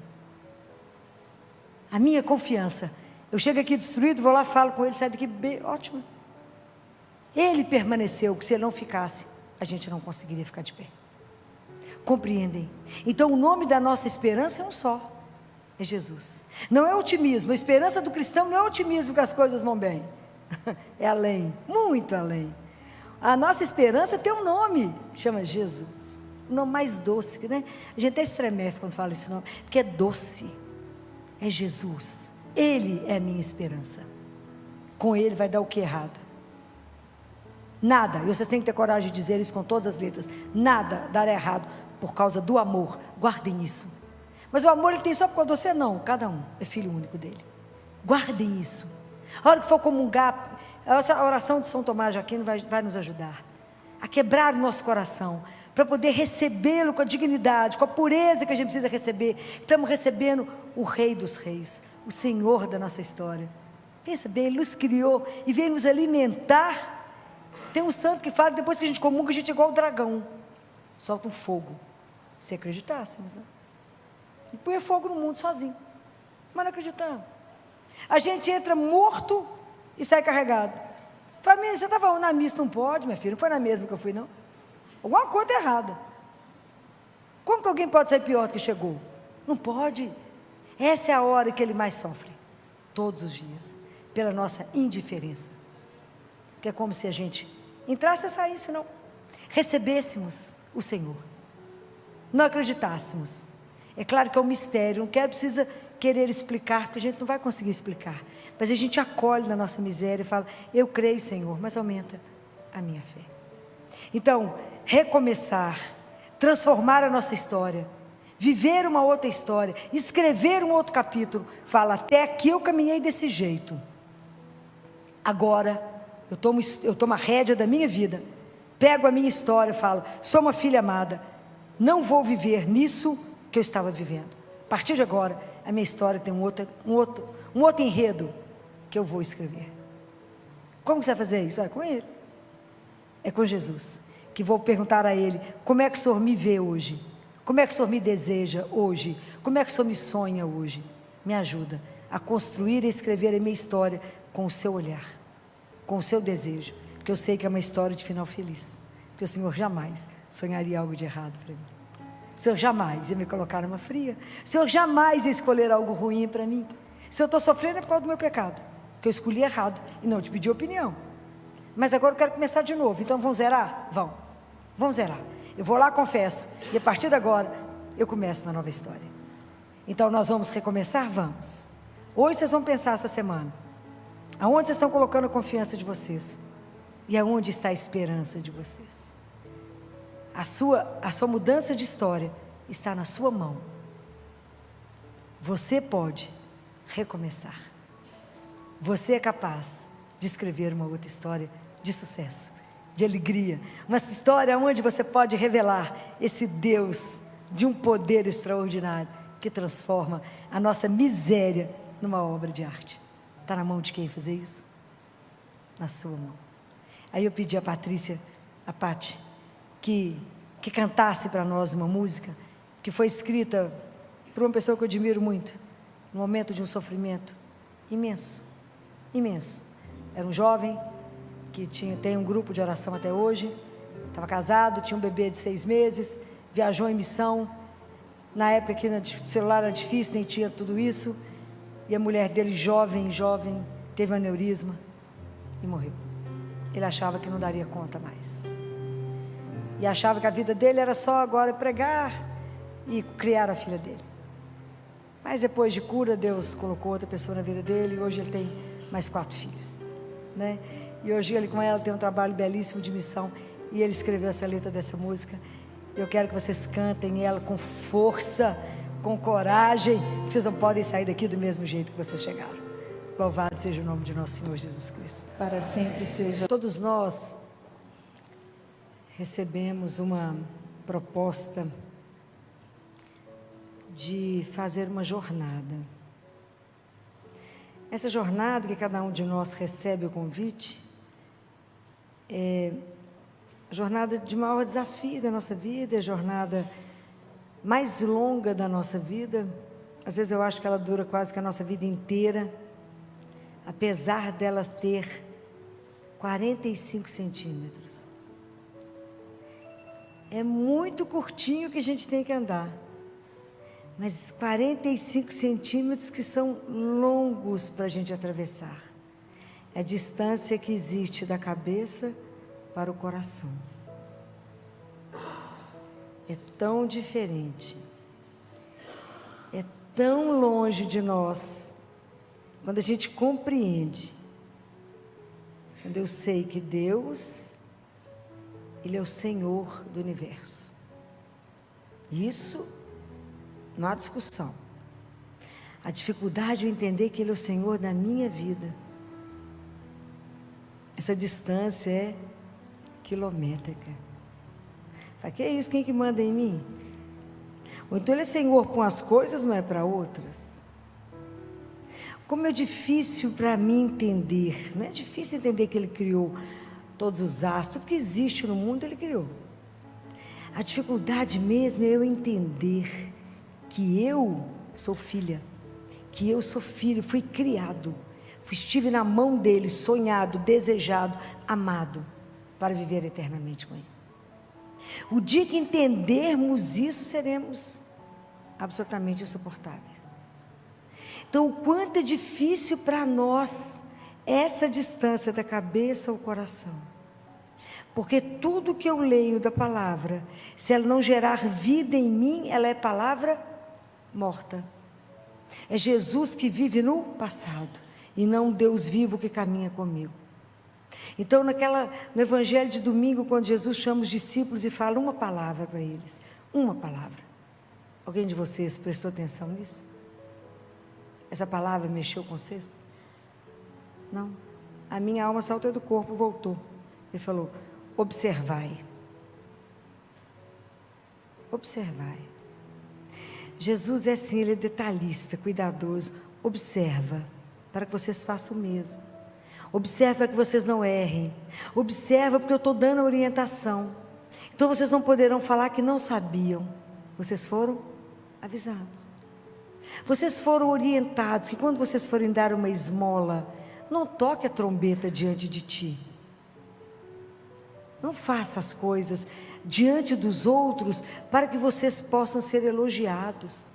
Speaker 1: a minha confiança. Eu chego aqui destruído, vou lá, falo com ele, sai daqui, ótimo. Ele permaneceu, que se ele não ficasse, a gente não conseguiria ficar de pé. Compreendem? Então o nome da nossa esperança é um só, é Jesus. Não é otimismo, a esperança do cristão não é otimismo que as coisas vão bem, é além, muito além. A nossa esperança tem um nome, chama Jesus. O nome mais doce, né? A gente até estremece quando fala esse nome, porque é doce. É Jesus. Ele é a minha esperança. Com Ele vai dar o que errado? Nada. E vocês têm que ter coragem de dizer isso com todas as letras. Nada dará errado por causa do amor. Guardem isso. Mas o amor ele tem só por causa de você? Não. Cada um é filho único dele. Guardem isso. A hora que for comungar, a oração de São Tomás de Aquino vai nos ajudar a quebrar o nosso coração, para poder recebê-lo com a dignidade, com a pureza que a gente precisa receber. Estamos recebendo o Rei dos Reis, o Senhor da nossa história. Pensa bem, Ele nos criou e veio nos alimentar. Tem um santo que fala que depois que a gente comunga, a gente é igual o dragão, solta um fogo. Se acreditássemos, né? E põe fogo no mundo sozinho, mas não acreditamos. A gente entra morto e sai carregado. Família, você estava na missa? Não pode, minha filha, não foi na mesma que eu fui, não. Alguma coisa errada. Como que alguém pode sair pior do que chegou? Não pode. Essa é a hora que ele mais sofre, todos os dias, pela nossa indiferença. Que é como se a gente entrasse e saísse, não. Recebêssemos o Senhor, não acreditássemos. É claro que é um mistério, não precisa querer explicar, porque a gente não vai conseguir explicar. Mas a gente acolhe na nossa miséria e fala: eu creio, Senhor, mas aumenta a minha fé. Então, recomeçar, transformar a nossa história, viver uma outra história, escrever um outro capítulo. Fala: até aqui eu caminhei desse jeito, agora eu tomo a rédea da minha vida, pego a minha história e falo: sou uma filha amada, não vou viver nisso que eu estava vivendo. A partir de agora, a minha história tem um outro enredo que eu vou escrever. Como você vai fazer isso? É com Ele, é com Jesus, que vou perguntar a Ele: como é que o Senhor me vê hoje? Como é que o Senhor me deseja hoje? Como é que o Senhor me sonha hoje? Me ajuda a construir e escrever a minha história com o seu olhar, com o seu desejo, porque eu sei que é uma história de final feliz, porque o Senhor jamais sonharia algo de errado para mim. O Senhor jamais ia me colocar numa fria. O Senhor jamais ia escolher algo ruim para mim. Se eu estou sofrendo é por causa do meu pecado, que eu escolhi errado e não te pedi opinião. Mas agora eu quero começar de novo. Então vamos zerar? Vamos zerar. Eu vou lá, confesso, e a partir de agora eu começo uma nova história. Então nós vamos recomeçar? Vamos. Hoje vocês vão pensar essa semana, aonde vocês estão colocando a confiança de vocês e aonde está a esperança de vocês. A sua mudança de história está na sua mão. Você pode recomeçar. Você é capaz de escrever uma outra história de sucesso, de alegria, uma história onde você pode revelar esse Deus de um poder extraordinário que transforma a nossa miséria numa obra de arte. Está na mão de quem fazer isso? Na sua mão. Aí eu pedi a Patrícia, a Pati, que cantasse para nós uma música que foi escrita por uma pessoa que eu admiro muito, no momento de um sofrimento imenso, imenso. Era um jovem que tem um grupo de oração até hoje, estava casado, tinha um bebê de 6 meses, viajou em missão, na época que o celular era difícil, nem tinha tudo isso, e a mulher dele, jovem, teve um aneurisma e morreu. Ele achava que não daria conta mais, e achava que a vida dele era só agora pregar e criar a filha dele. Mas depois de cura, Deus colocou outra pessoa na vida dele, e hoje ele tem mais 4 filhos, né? E hoje ele com ela tem um trabalho belíssimo de missão, e ele escreveu essa letra dessa música. Eu quero que vocês cantem ela com força, com coragem, porque vocês não podem sair daqui do mesmo jeito que vocês chegaram. Louvado seja o nome de nosso Senhor Jesus Cristo.
Speaker 2: Para sempre seja.
Speaker 1: Todos nós recebemos uma proposta de fazer uma jornada. Essa jornada que cada um de nós recebe o convite é a jornada de maior desafio da nossa vida, é a jornada mais longa da nossa vida. Às vezes eu acho que ela dura quase que a nossa vida inteira, apesar dela ter 45 centímetros. É muito curtinho que a gente tem que andar, mas 45 centímetros que são longos para a gente atravessar. É a distância que existe da cabeça para o coração. É tão diferente, é tão longe de nós, quando a gente compreende, quando eu sei que Deus, Ele é o Senhor do universo. Isso não há discussão. A dificuldade é entender que Ele é o Senhor da minha vida. Essa distância é quilométrica. Fala, que é isso? Quem que manda em mim? Ou então Ele é Senhor para umas coisas, não é para outras. Como é difícil para mim entender. Não é difícil entender que Ele criou todos os astros, tudo que existe no mundo Ele criou. A dificuldade mesmo é eu entender que eu sou filha, que eu sou filho, fui criado, estive na mão dele, sonhado, desejado, amado, para viver eternamente com Ele. O dia que entendermos isso, seremos absolutamente insuportáveis. Então, o quanto é difícil para nós essa distância da cabeça ao coração. Porque tudo que eu leio da palavra, se ela não gerar vida em mim, ela é palavra morta. É Jesus que vive no passado, e não Deus vivo que caminha comigo. Então, no evangelho de domingo, quando Jesus chama os discípulos e fala uma palavra para eles, uma palavra. Alguém de vocês prestou atenção nisso? Essa palavra mexeu com vocês? Não. A minha alma saltou do corpo, voltou. Ele falou, observai. Observai. Jesus é assim, Ele é detalhista, cuidadoso. Observa, para que vocês façam o mesmo. Observa para que vocês não errem. Observa porque eu estou dando a orientação. Então vocês não poderão falar que não sabiam. Vocês foram avisados. Vocês foram orientados que quando vocês forem dar uma esmola, não toque a trombeta diante de ti. Não faça as coisas diante dos outros para que vocês possam ser elogiados,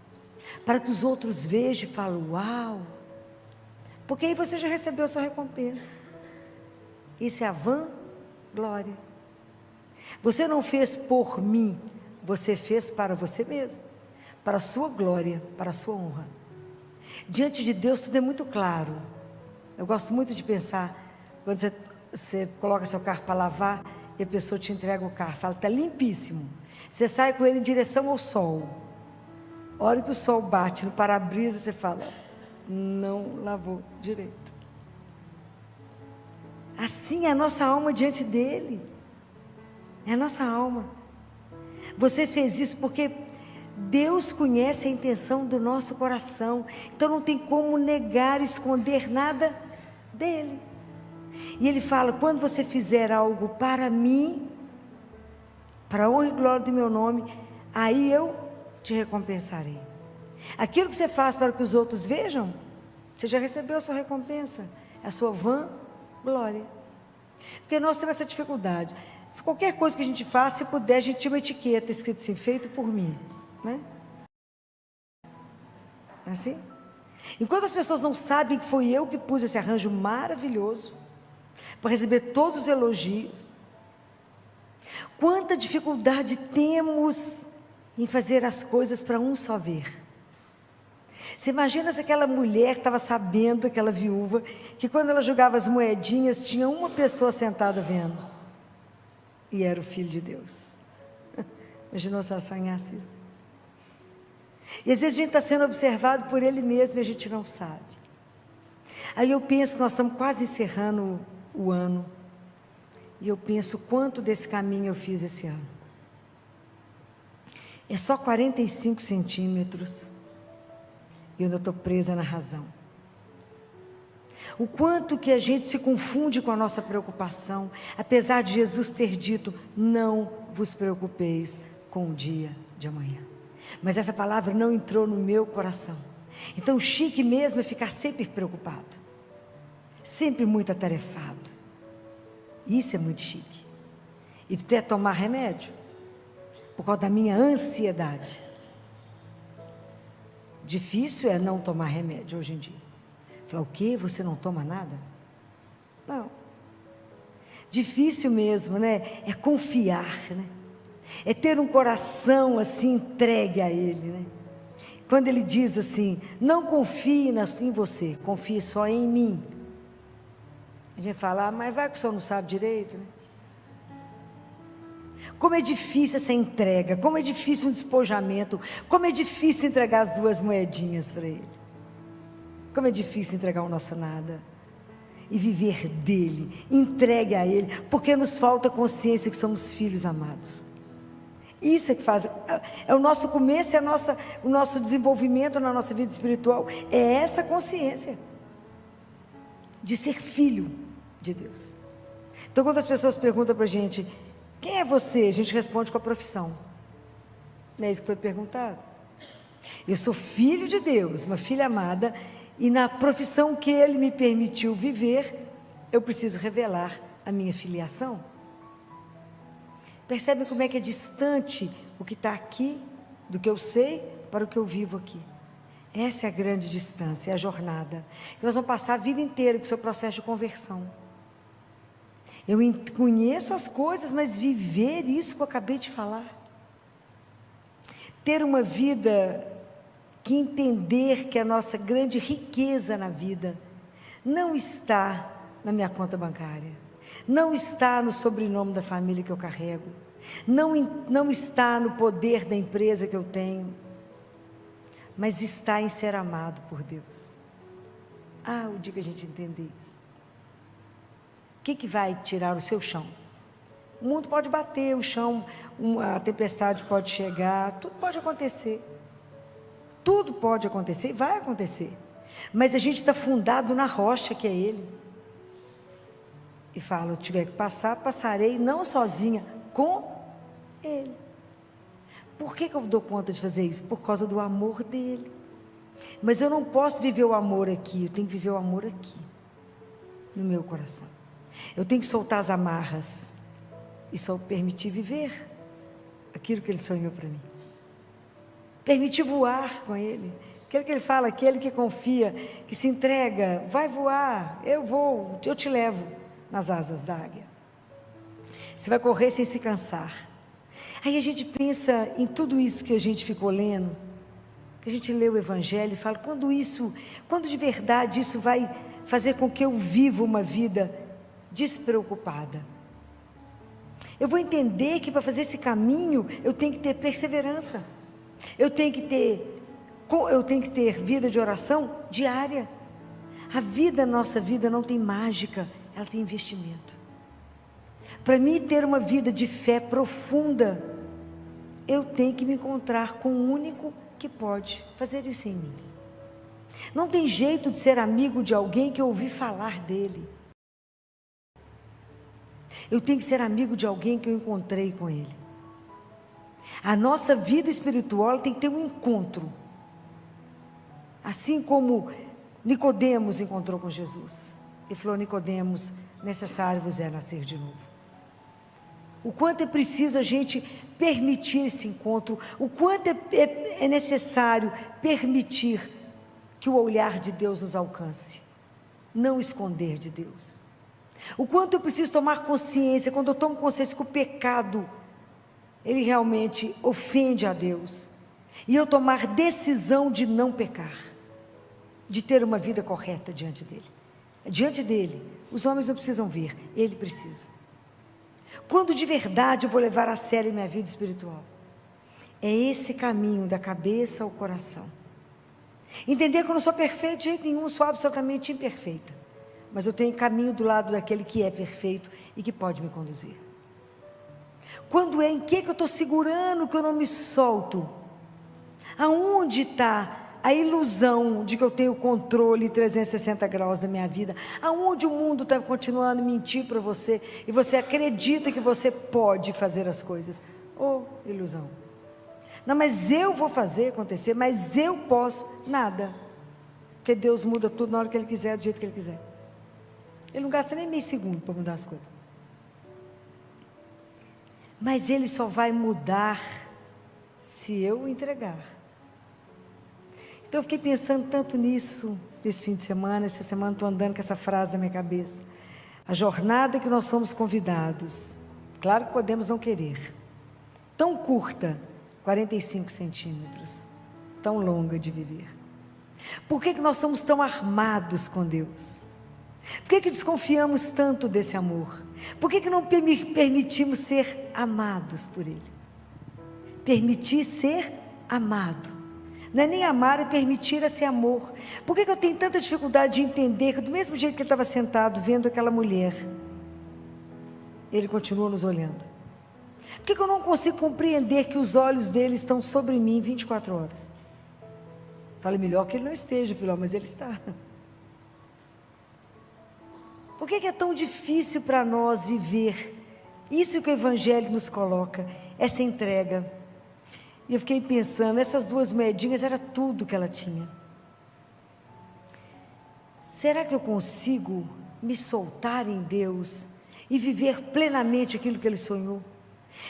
Speaker 1: para que os outros vejam e falem, uau, porque aí você já recebeu a sua recompensa. Isso é a vã glória. Você não fez por mim, você fez para você mesmo, para a sua glória, para a sua honra. Diante de Deus tudo é muito claro. Eu gosto muito de pensar, quando você coloca seu carro para lavar, e a pessoa te entrega o carro, fala, está limpíssimo. Você sai com ele em direção ao sol. A hora que o sol bate no para-brisa, você fala, não lavou direito. Assim é a nossa alma diante dele. É a nossa alma. Você fez isso porque Deus conhece a intenção do nosso coração. Então não tem como negar, esconder nada dele. E ele fala, quando você fizer algo para mim, para a honra e glória do meu nome, aí eu te recompensarei. Aquilo que você faz para que os outros vejam, você já recebeu a sua recompensa, a sua vã glória. Porque nós temos essa dificuldade. Se qualquer coisa que a gente faz, se puder, a gente tinha uma etiqueta escrita assim, feito por mim, né? Assim? Enquanto as pessoas não sabem que foi eu que pus esse arranjo maravilhoso, para receber todos os elogios, quanta dificuldade temos em fazer as coisas para um só ver. Você imagina se aquela mulher estava sabendo, aquela viúva, que quando ela jogava as moedinhas, tinha uma pessoa sentada vendo, e era o Filho de Deus. Imaginou se ela sonhasse isso? E às vezes a gente está sendo observado por Ele mesmo e a gente não sabe. Aí eu penso que nós estamos quase encerrando o ano, e eu penso quanto desse caminho eu fiz esse ano. É só 45 centímetros, e eu ainda estou presa na razão. O quanto que a gente se confunde com a nossa preocupação, apesar de Jesus ter dito, não vos preocupeis com o dia de amanhã. Mas essa palavra não entrou no meu coração. Então, chique mesmo é ficar sempre preocupado, sempre muito atarefado. Isso é muito chique. E até tomar remédio, por causa da minha ansiedade. Difícil é não tomar remédio hoje em dia. Falar, o quê? Você não toma nada? Não. difícil mesmo, né? É confiar, né? É ter um coração assim entregue a Ele, né? Quando Ele diz assim, não confie em você, confie só em mim. A gente fala, mas vai que o senhor não sabe direito, né? Como é difícil essa entrega, como é difícil um despojamento, como é difícil entregar as 2 moedinhas para Ele. Como é difícil entregar o nosso nada e viver dele, entregue a Ele, porque nos falta consciência que somos filhos amados. Isso é que faz, é o nosso começo, o nosso desenvolvimento na nossa vida espiritual, é essa consciência de ser filho de Deus. Então, quando as pessoas perguntam para a gente, quem é você? A gente responde com a profissão. Não é isso que foi perguntado? Eu sou filho de Deus, uma filha amada, e na profissão que Ele me permitiu viver, eu preciso revelar a minha filiação. Percebe como é que é distante o que está aqui, do que eu sei, para o que eu vivo aqui. Essa é a grande distância, é a jornada, que nós vamos passar a vida inteira com o seu processo de conversão. Eu conheço as coisas, mas viver isso que eu acabei de falar. Ter uma vida que entender que a nossa grande riqueza na vida não está na minha conta bancária, não está no sobrenome da família que eu carrego, não está no poder da empresa que eu tenho, mas está em ser amado por Deus. O dia que a gente entender isso, o que vai tirar o seu chão? O mundo pode bater, o chão, a tempestade pode chegar, tudo pode acontecer. Tudo pode acontecer e vai acontecer. Mas a gente está fundado na rocha que é Ele. E fala, eu tiver que passar, passarei não sozinha, com Ele. Por que eu dou conta de fazer isso? Por causa do amor dEle. Mas eu não posso viver o amor aqui, eu tenho que viver o amor aqui, no meu coração. Eu tenho que soltar as amarras e só permitir viver aquilo que Ele sonhou para mim. Permitir voar com Ele. Aquele que Ele fala, aquele que confia, que se entrega, vai voar, eu vou, eu te levo nas asas da águia. Você vai correr sem se cansar. Aí a gente pensa em tudo isso que a gente ficou lendo, que a gente lê o Evangelho e fala, quando de verdade isso vai fazer com que eu viva uma vida despreocupada. Eu vou entender que para fazer esse caminho, eu tenho que ter perseverança. Eu tenho que ter vida de oração diária. Nossa vida não tem mágica, ela tem investimento. Para mim ter uma vida de fé profunda, eu tenho que me encontrar com o único que pode fazer isso em mim. Não tem jeito de ser amigo de alguém que eu ouvi falar dele. Eu tenho que ser amigo de alguém que eu encontrei com ele. A nossa vida espiritual tem que ter um encontro. Assim como Nicodemos encontrou com Jesus. Ele falou, Nicodemos, necessário vos é nascer de novo. O quanto é preciso a gente permitir esse encontro. O quanto é necessário permitir que o olhar de Deus nos alcance. Não esconder de Deus. O quanto eu preciso tomar consciência, quando eu tomo consciência que o pecado, ele realmente ofende a Deus, e eu tomar decisão de não pecar, de ter uma vida correta diante dele, os homens não precisam ver, ele precisa. Quando de verdade eu vou levar a sério minha vida espiritual, é esse caminho da cabeça ao coração, entender que eu não sou perfeito de jeito nenhum, sou absolutamente imperfeita, mas eu tenho caminho do lado daquele que é perfeito e que pode me conduzir. Quando em que eu estou segurando, que eu não me solto? Aonde está a ilusão de que eu tenho controle 360 graus da minha vida? Aonde o mundo está continuando a mentir para você e você acredita que você pode fazer as coisas? Ilusão. Não, mas eu vou fazer acontecer, mas eu posso nada, porque Deus muda tudo na hora que Ele quiser, do jeito que Ele quiser. Ele não gasta nem meio segundo para mudar as coisas. Mas Ele só vai mudar se eu entregar. Então eu fiquei pensando tanto nisso esse fim de semana. Essa semana estou andando com essa frase na minha cabeça. A jornada que nós somos convidados, claro que podemos não querer, tão curta, 45 centímetros, tão longa de viver. Por que nós somos tão armados com Deus? Por que desconfiamos tanto desse amor? Por que não permitimos ser amados por Ele? Permitir ser amado. Não é nem amar, é permitir esse amor. Por que eu tenho tanta dificuldade de entender que do mesmo jeito que ele estava sentado vendo aquela mulher, Ele continua nos olhando? Por que eu não consigo compreender que os olhos dele estão sobre mim 24 horas? Fala, melhor que ele não esteja, filho, mas ele está. Por que é tão difícil para nós viver isso que o Evangelho nos coloca, essa entrega? E eu fiquei pensando, essas 2 moedinhas era tudo que ela tinha. Será que eu consigo me soltar em Deus e viver plenamente aquilo que Ele sonhou?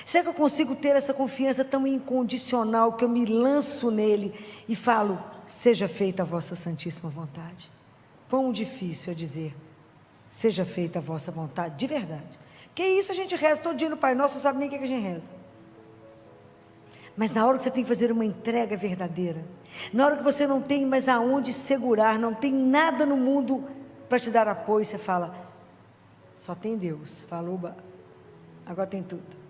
Speaker 1: Será que eu consigo ter essa confiança tão incondicional que eu me lanço nele e falo, seja feita a vossa santíssima vontade? Quão difícil é dizer, seja feita a vossa vontade, de verdade. Porque isso a gente reza todo dia no Pai Nosso, não sabe nem o que a gente reza. Mas na hora que você tem que fazer uma entrega verdadeira, na hora que você não tem mais aonde segurar, não tem nada no mundo para te dar apoio, você fala, só tem Deus. Falou, agora tem tudo.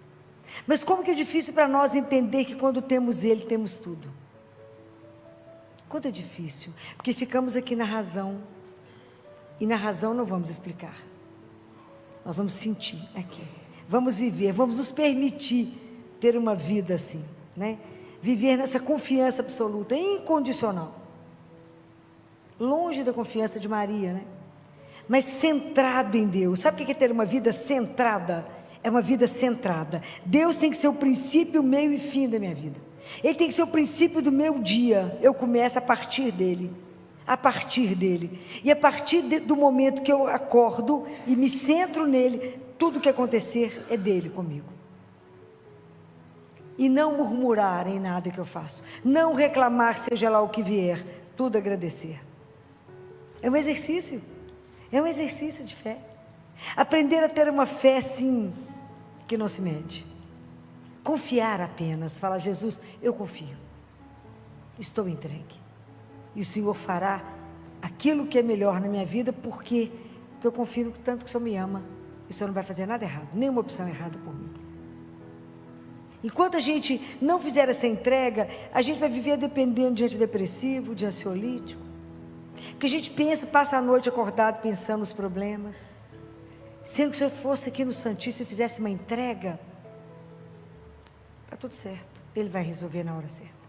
Speaker 1: Mas como que é difícil para nós entender que quando temos Ele, temos tudo. Quanto é difícil, porque ficamos aqui na razão, e na razão não vamos explicar. Nós vamos sentir aqui, vamos viver, vamos nos permitir ter uma vida assim, né? Viver nessa confiança absoluta, incondicional, longe da confiança de Maria, né? Mas centrado em Deus. Sabe o que é ter uma vida centrada? É uma vida centrada. Deus tem que ser o princípio, o meio e fim da minha vida. Ele tem que ser o princípio do meu dia. Eu começo a partir dele. A partir dele. E a partir do momento que eu acordo e me centro nele, tudo que acontecer é dele comigo. E não murmurar em nada que eu faço. Não reclamar, seja lá o que vier. Tudo agradecer. É um exercício. É um exercício de fé. Aprender a ter uma fé assim, que não se mede. Confiar apenas. Falar, Jesus, eu confio. Estou entregue. E o Senhor fará aquilo que é melhor na minha vida, porque eu confio tanto que o Senhor me ama. E o Senhor não vai fazer nada errado, nenhuma opção errada por mim. Enquanto a gente não fizer essa entrega, a gente vai viver dependendo de antidepressivo, de ansiolítico. Porque a gente pensa, passa a noite acordado pensando nos problemas. Sendo que se eu fosse aqui no Santíssimo e fizesse uma entrega, está tudo certo, Ele vai resolver na hora certa.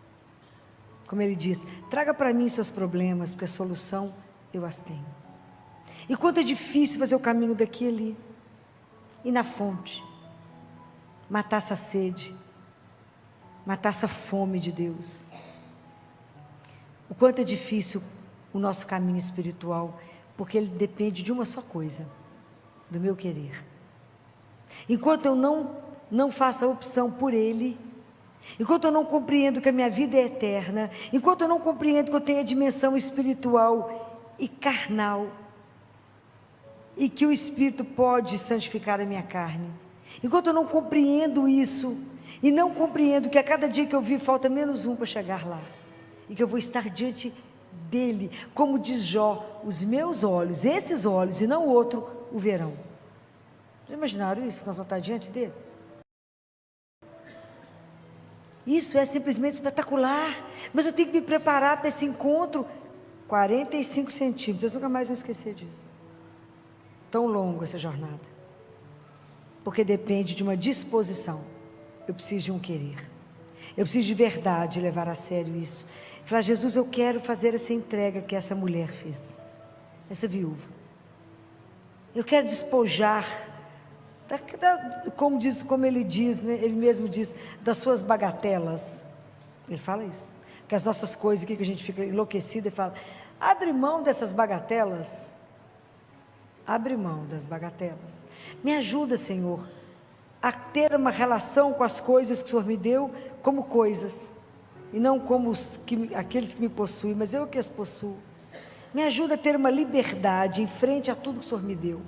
Speaker 1: Como Ele diz, traga para mim seus problemas, porque a solução eu as tenho. E quanto é difícil fazer o caminho daqui e ali, e na fonte, matar essa sede, matar essa fome de Deus. O quanto é difícil o nosso caminho espiritual, porque ele depende de uma só coisa, do meu querer. Enquanto eu não faço a opção por Ele, enquanto eu não compreendo que a minha vida é eterna, enquanto eu não compreendo que eu tenho a dimensão espiritual e carnal, e que o Espírito pode santificar a minha carne, enquanto eu não compreendo isso, e não compreendo que a cada dia que eu vivo falta menos um para chegar lá, e que eu vou estar diante dele, como diz Jó, os meus olhos, esses olhos e não o outro, o verão. Já imaginaram isso, que nós vamos estar diante dele? Isso é simplesmente espetacular, mas eu tenho que me preparar para esse encontro. 45 centímetros, eu nunca mais vou esquecer disso. Tão longo essa jornada, porque depende de uma disposição. Eu preciso de um querer, eu preciso de verdade levar a sério isso. Falar, Jesus, eu quero fazer essa entrega que essa mulher fez, essa viúva. Eu quero despojar, como ele diz, né? Ele mesmo diz, das suas bagatelas. Ele fala isso, que as nossas coisas aqui, que a gente fica enlouquecido e fala, abre mão dessas bagatelas. Abre mão das bagatelas. Me ajuda, Senhor, a ter uma relação com as coisas que o Senhor me deu como coisas, e não como aqueles que me possuem, mas eu que as possuo. Me ajuda a ter uma liberdade em frente a tudo que o Senhor me deu.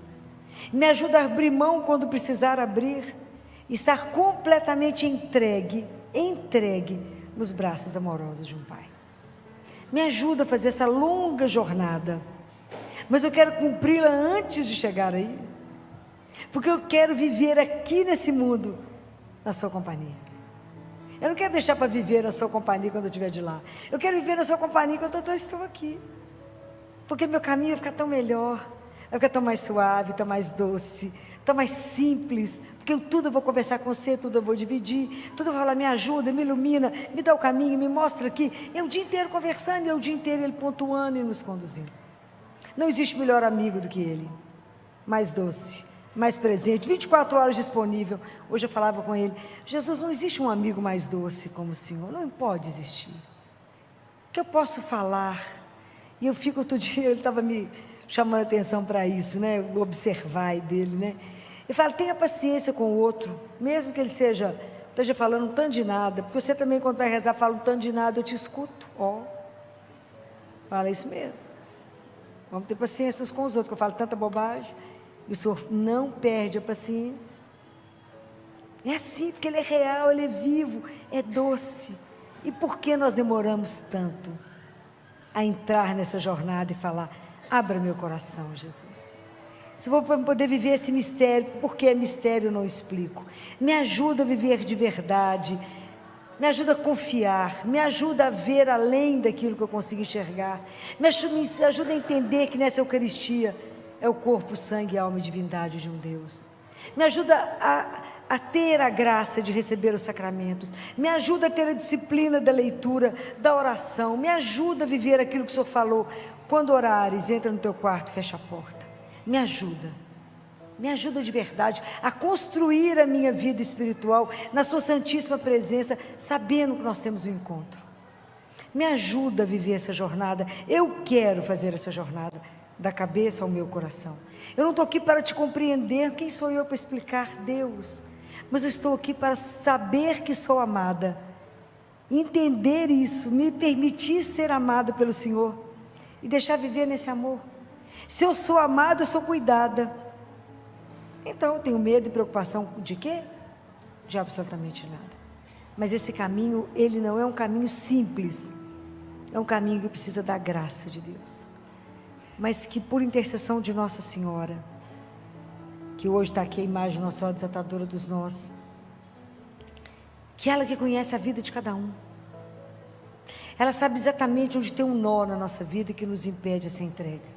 Speaker 1: Me ajuda a abrir mão quando precisar abrir. Estar completamente entregue nos braços amorosos de um Pai. Me ajuda a fazer essa longa jornada. Mas eu quero cumpri-la antes de chegar aí. Porque eu quero viver aqui nesse mundo, na sua companhia. Eu não quero deixar para viver na sua companhia quando eu estiver de lá. Eu quero viver na sua companhia quando eu estou aqui. Porque meu caminho vai ficar tão melhor, vai ficar tão mais suave, tão mais doce, tão mais simples. Porque tudo eu vou conversar com você, tudo eu vou dividir, tudo eu vou falar, me ajuda, me ilumina, me dá o caminho, me mostra aqui. É o dia inteiro conversando, e é o dia inteiro Ele pontuando e nos conduzindo. Não existe melhor amigo do que Ele. Mais doce, mais presente, 24 horas disponível. Hoje eu falava com ele: Jesus, não existe um amigo mais doce como o Senhor, não pode existir. Que eu posso falar. E eu fico outro dia, ele estava me chamando a atenção para isso, né? O observar dele, né? Ele fala: tenha paciência com o outro, mesmo que ele esteja falando um tanto de nada, porque você também, quando vai rezar, fala um tanto de nada, eu te escuto. Fala isso mesmo. Vamos ter paciência uns com os outros, que eu falo tanta bobagem. E o Senhor não perde a paciência. É assim, porque Ele é real, Ele é vivo, é doce. E por que nós demoramos tanto a entrar nessa jornada e falar: abra meu coração, Jesus. Se eu vou poder viver esse mistério, porque é mistério eu não explico. Me ajuda a viver de verdade, me ajuda a confiar, me ajuda a ver além daquilo que eu consigo enxergar, me ajuda a entender que nessa Eucaristia é o corpo, sangue, alma e divindade de um Deus. Me ajuda a ter a graça de receber os sacramentos. Me ajuda a ter a disciplina da leitura, da oração. Me ajuda a viver aquilo que o Senhor falou: quando orares, entra no teu quarto, fecha a porta. Me ajuda de verdade a construir a minha vida espiritual na sua santíssima presença, sabendo que nós temos um encontro. Me ajuda a viver essa jornada. Eu quero fazer essa jornada da cabeça ao meu coração. Eu não estou aqui para te compreender. Quem sou eu para explicar Deus? Mas eu estou aqui para saber que sou amada, entender isso, me permitir ser amada pelo Senhor e deixar viver nesse amor. Se eu sou amada, eu sou cuidada. Então eu tenho medo e preocupação de quê? De absolutamente nada. Mas esse caminho, ele não é um caminho simples. É um caminho que precisa da graça de Deus, mas que por intercessão de Nossa Senhora, que hoje está aqui a imagem de Nossa Senhora Desatadora dos Nós, que ela que conhece a vida de cada um, ela sabe exatamente onde tem um nó na nossa vida que nos impede essa entrega.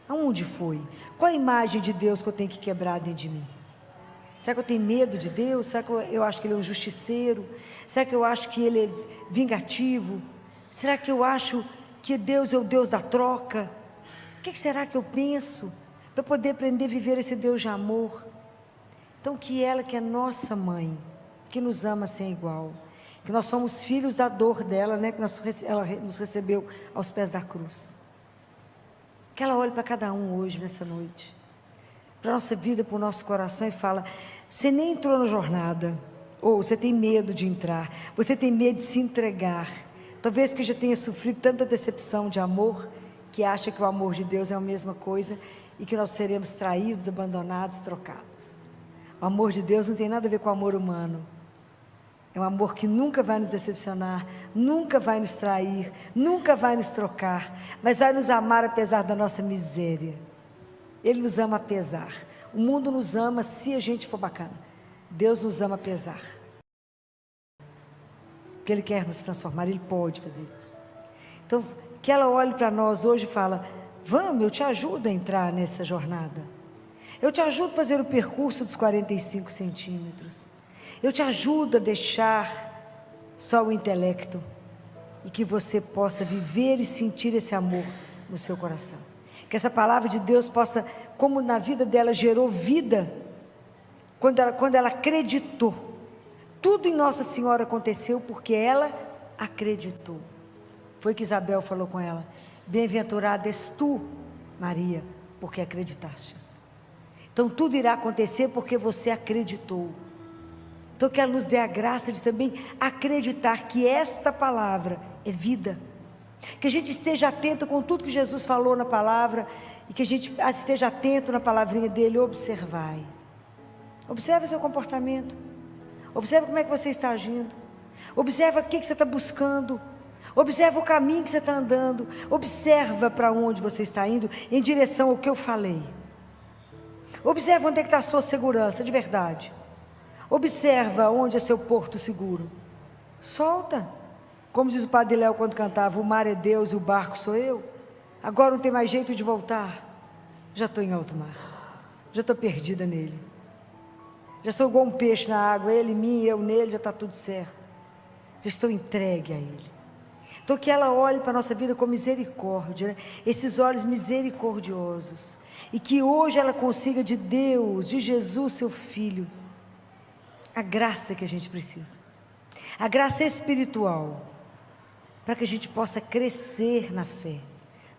Speaker 1: Aonde foi? Qual a imagem de Deus que eu tenho que quebrar dentro de mim? Será que eu tenho medo de Deus? Será que eu acho que Ele é um justiceiro? Será que eu acho que Ele é vingativo? Será que eu acho que Deus é o Deus da troca? O que será que eu penso para poder aprender a viver esse Deus de amor? Então, que ela, que é nossa mãe, que nos ama sem igual, que nós somos filhos da dor dela, né? Que ela nos recebeu aos pés da cruz. Que ela olhe para cada um hoje, nessa noite, para a nossa vida, para o nosso coração, e fala: você nem entrou na jornada, ou você tem medo de entrar, você tem medo de se entregar, talvez porque já tenha sofrido tanta decepção de amor, que acha que o amor de Deus é a mesma coisa, e que nós seremos traídos, abandonados, trocados. O amor de Deus não tem nada a ver com o amor humano. É um amor que nunca vai nos decepcionar, nunca vai nos trair, nunca vai nos trocar, mas vai nos amar apesar da nossa miséria. Ele nos ama apesar. O mundo nos ama se a gente for bacana. Deus nos ama apesar. Porque Ele quer nos transformar, Ele pode fazer isso. Então, que ela olhe para nós hoje e fala: vamos, eu te ajudo a entrar nessa jornada. Eu te ajudo a fazer o percurso dos 45 centímetros. Eu te ajudo a deixar só o intelecto e que você possa viver e sentir esse amor no seu coração. Que essa palavra de Deus possa, como na vida dela gerou vida, quando ela acreditou. Tudo em Nossa Senhora aconteceu porque ela acreditou. Foi que Isabel falou com ela: bem-aventurada és tu, Maria, porque acreditastes. Então tudo irá acontecer porque você acreditou. Então que ela nos dê a graça de também acreditar que esta palavra é vida, Que a gente esteja atento com tudo que Jesus falou na palavra, e que a gente esteja atento na palavrinha dele. Observai. Observe seu comportamento. Observe como é que você está agindo. Observa o que você está buscando. Observa o caminho que você está andando. Observa para onde você está indo, em direção ao que eu falei. Observa onde é que está a sua segurança de verdade. Observa onde é seu porto seguro. Solta. Como diz o Padre Léo quando cantava: o mar é Deus e o barco sou eu. Agora não tem mais jeito de voltar. Já estou em alto mar. Já estou perdida nele. Já sou igual um peixe na água. Ele em mim, eu nele, já está tudo certo. Já estou entregue a ele. Então que ela olhe para a nossa vida com misericórdia, né? Esses olhos misericordiosos. E que hoje ela consiga de Deus, de Jesus, seu Filho, a graça que a gente precisa. A graça espiritual. Para que a gente possa crescer na fé,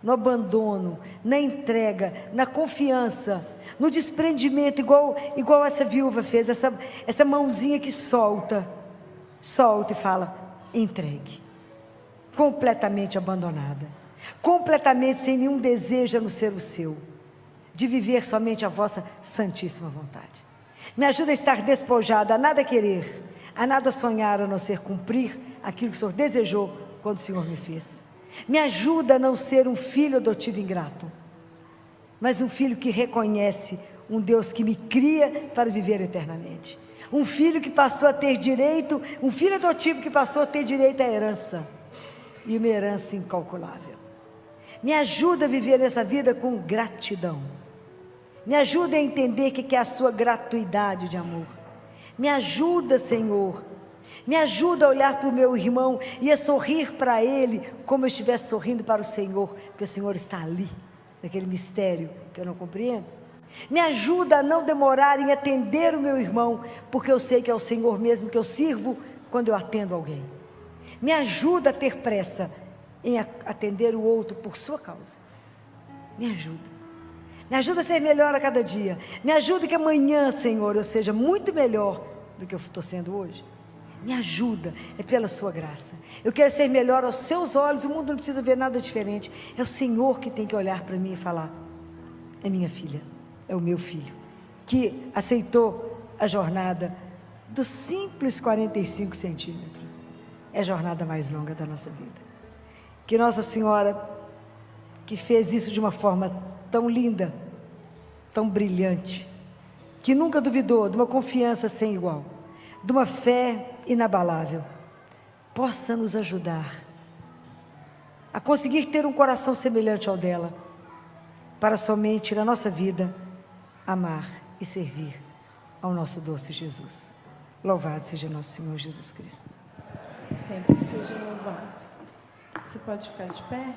Speaker 1: no abandono, na entrega, na confiança, no desprendimento, igual essa viúva fez, essa mãozinha que solta e fala: entregue, completamente abandonada, completamente sem nenhum desejo a não ser o seu, de viver somente a vossa santíssima vontade. Me ajuda a estar despojada, a nada querer, a nada sonhar, a não ser cumprir aquilo que o Senhor desejou quando o Senhor me fez. Me ajuda a não ser um filho adotivo ingrato, mas um filho que reconhece um Deus que me cria para viver eternamente. Um filho que passou a ter direito, um filho adotivo que passou a ter direito à herança, e uma herança incalculável. Me ajuda a viver essa vida com gratidão. Me ajuda a entender o que é a sua gratuidade de amor. Me ajuda, Senhor. Me ajuda a olhar para o meu irmão e a sorrir para ele como eu estivesse sorrindo para o Senhor, porque o Senhor está ali, naquele mistério que eu não compreendo. Me ajuda a não demorar em atender o meu irmão, porque eu sei que é o Senhor mesmo que eu sirvo quando eu atendo alguém. Me ajuda a ter pressa em atender o outro por sua causa. Me ajuda. Me ajuda a ser melhor a cada dia. Me ajuda que amanhã, Senhor, eu seja muito melhor do que eu estou sendo hoje. Me ajuda, é pela sua graça. Eu quero ser melhor aos seus olhos. O mundo não precisa ver nada diferente. É o Senhor que tem que olhar para mim e falar: é minha filha, é o meu filho, que aceitou a jornada dos simples 45 centímetros. É a jornada mais longa da nossa vida. Que Nossa Senhora, que fez isso de uma forma tão linda, tão brilhante, que nunca duvidou, de uma confiança sem igual, de uma fé inabalável, possa nos ajudar a conseguir ter um coração semelhante ao dela, para somente na nossa vida amar e servir ao nosso doce Jesus. Louvado seja nosso Senhor Jesus Cristo.
Speaker 2: Sempre seja louvado. Você pode ficar de pé?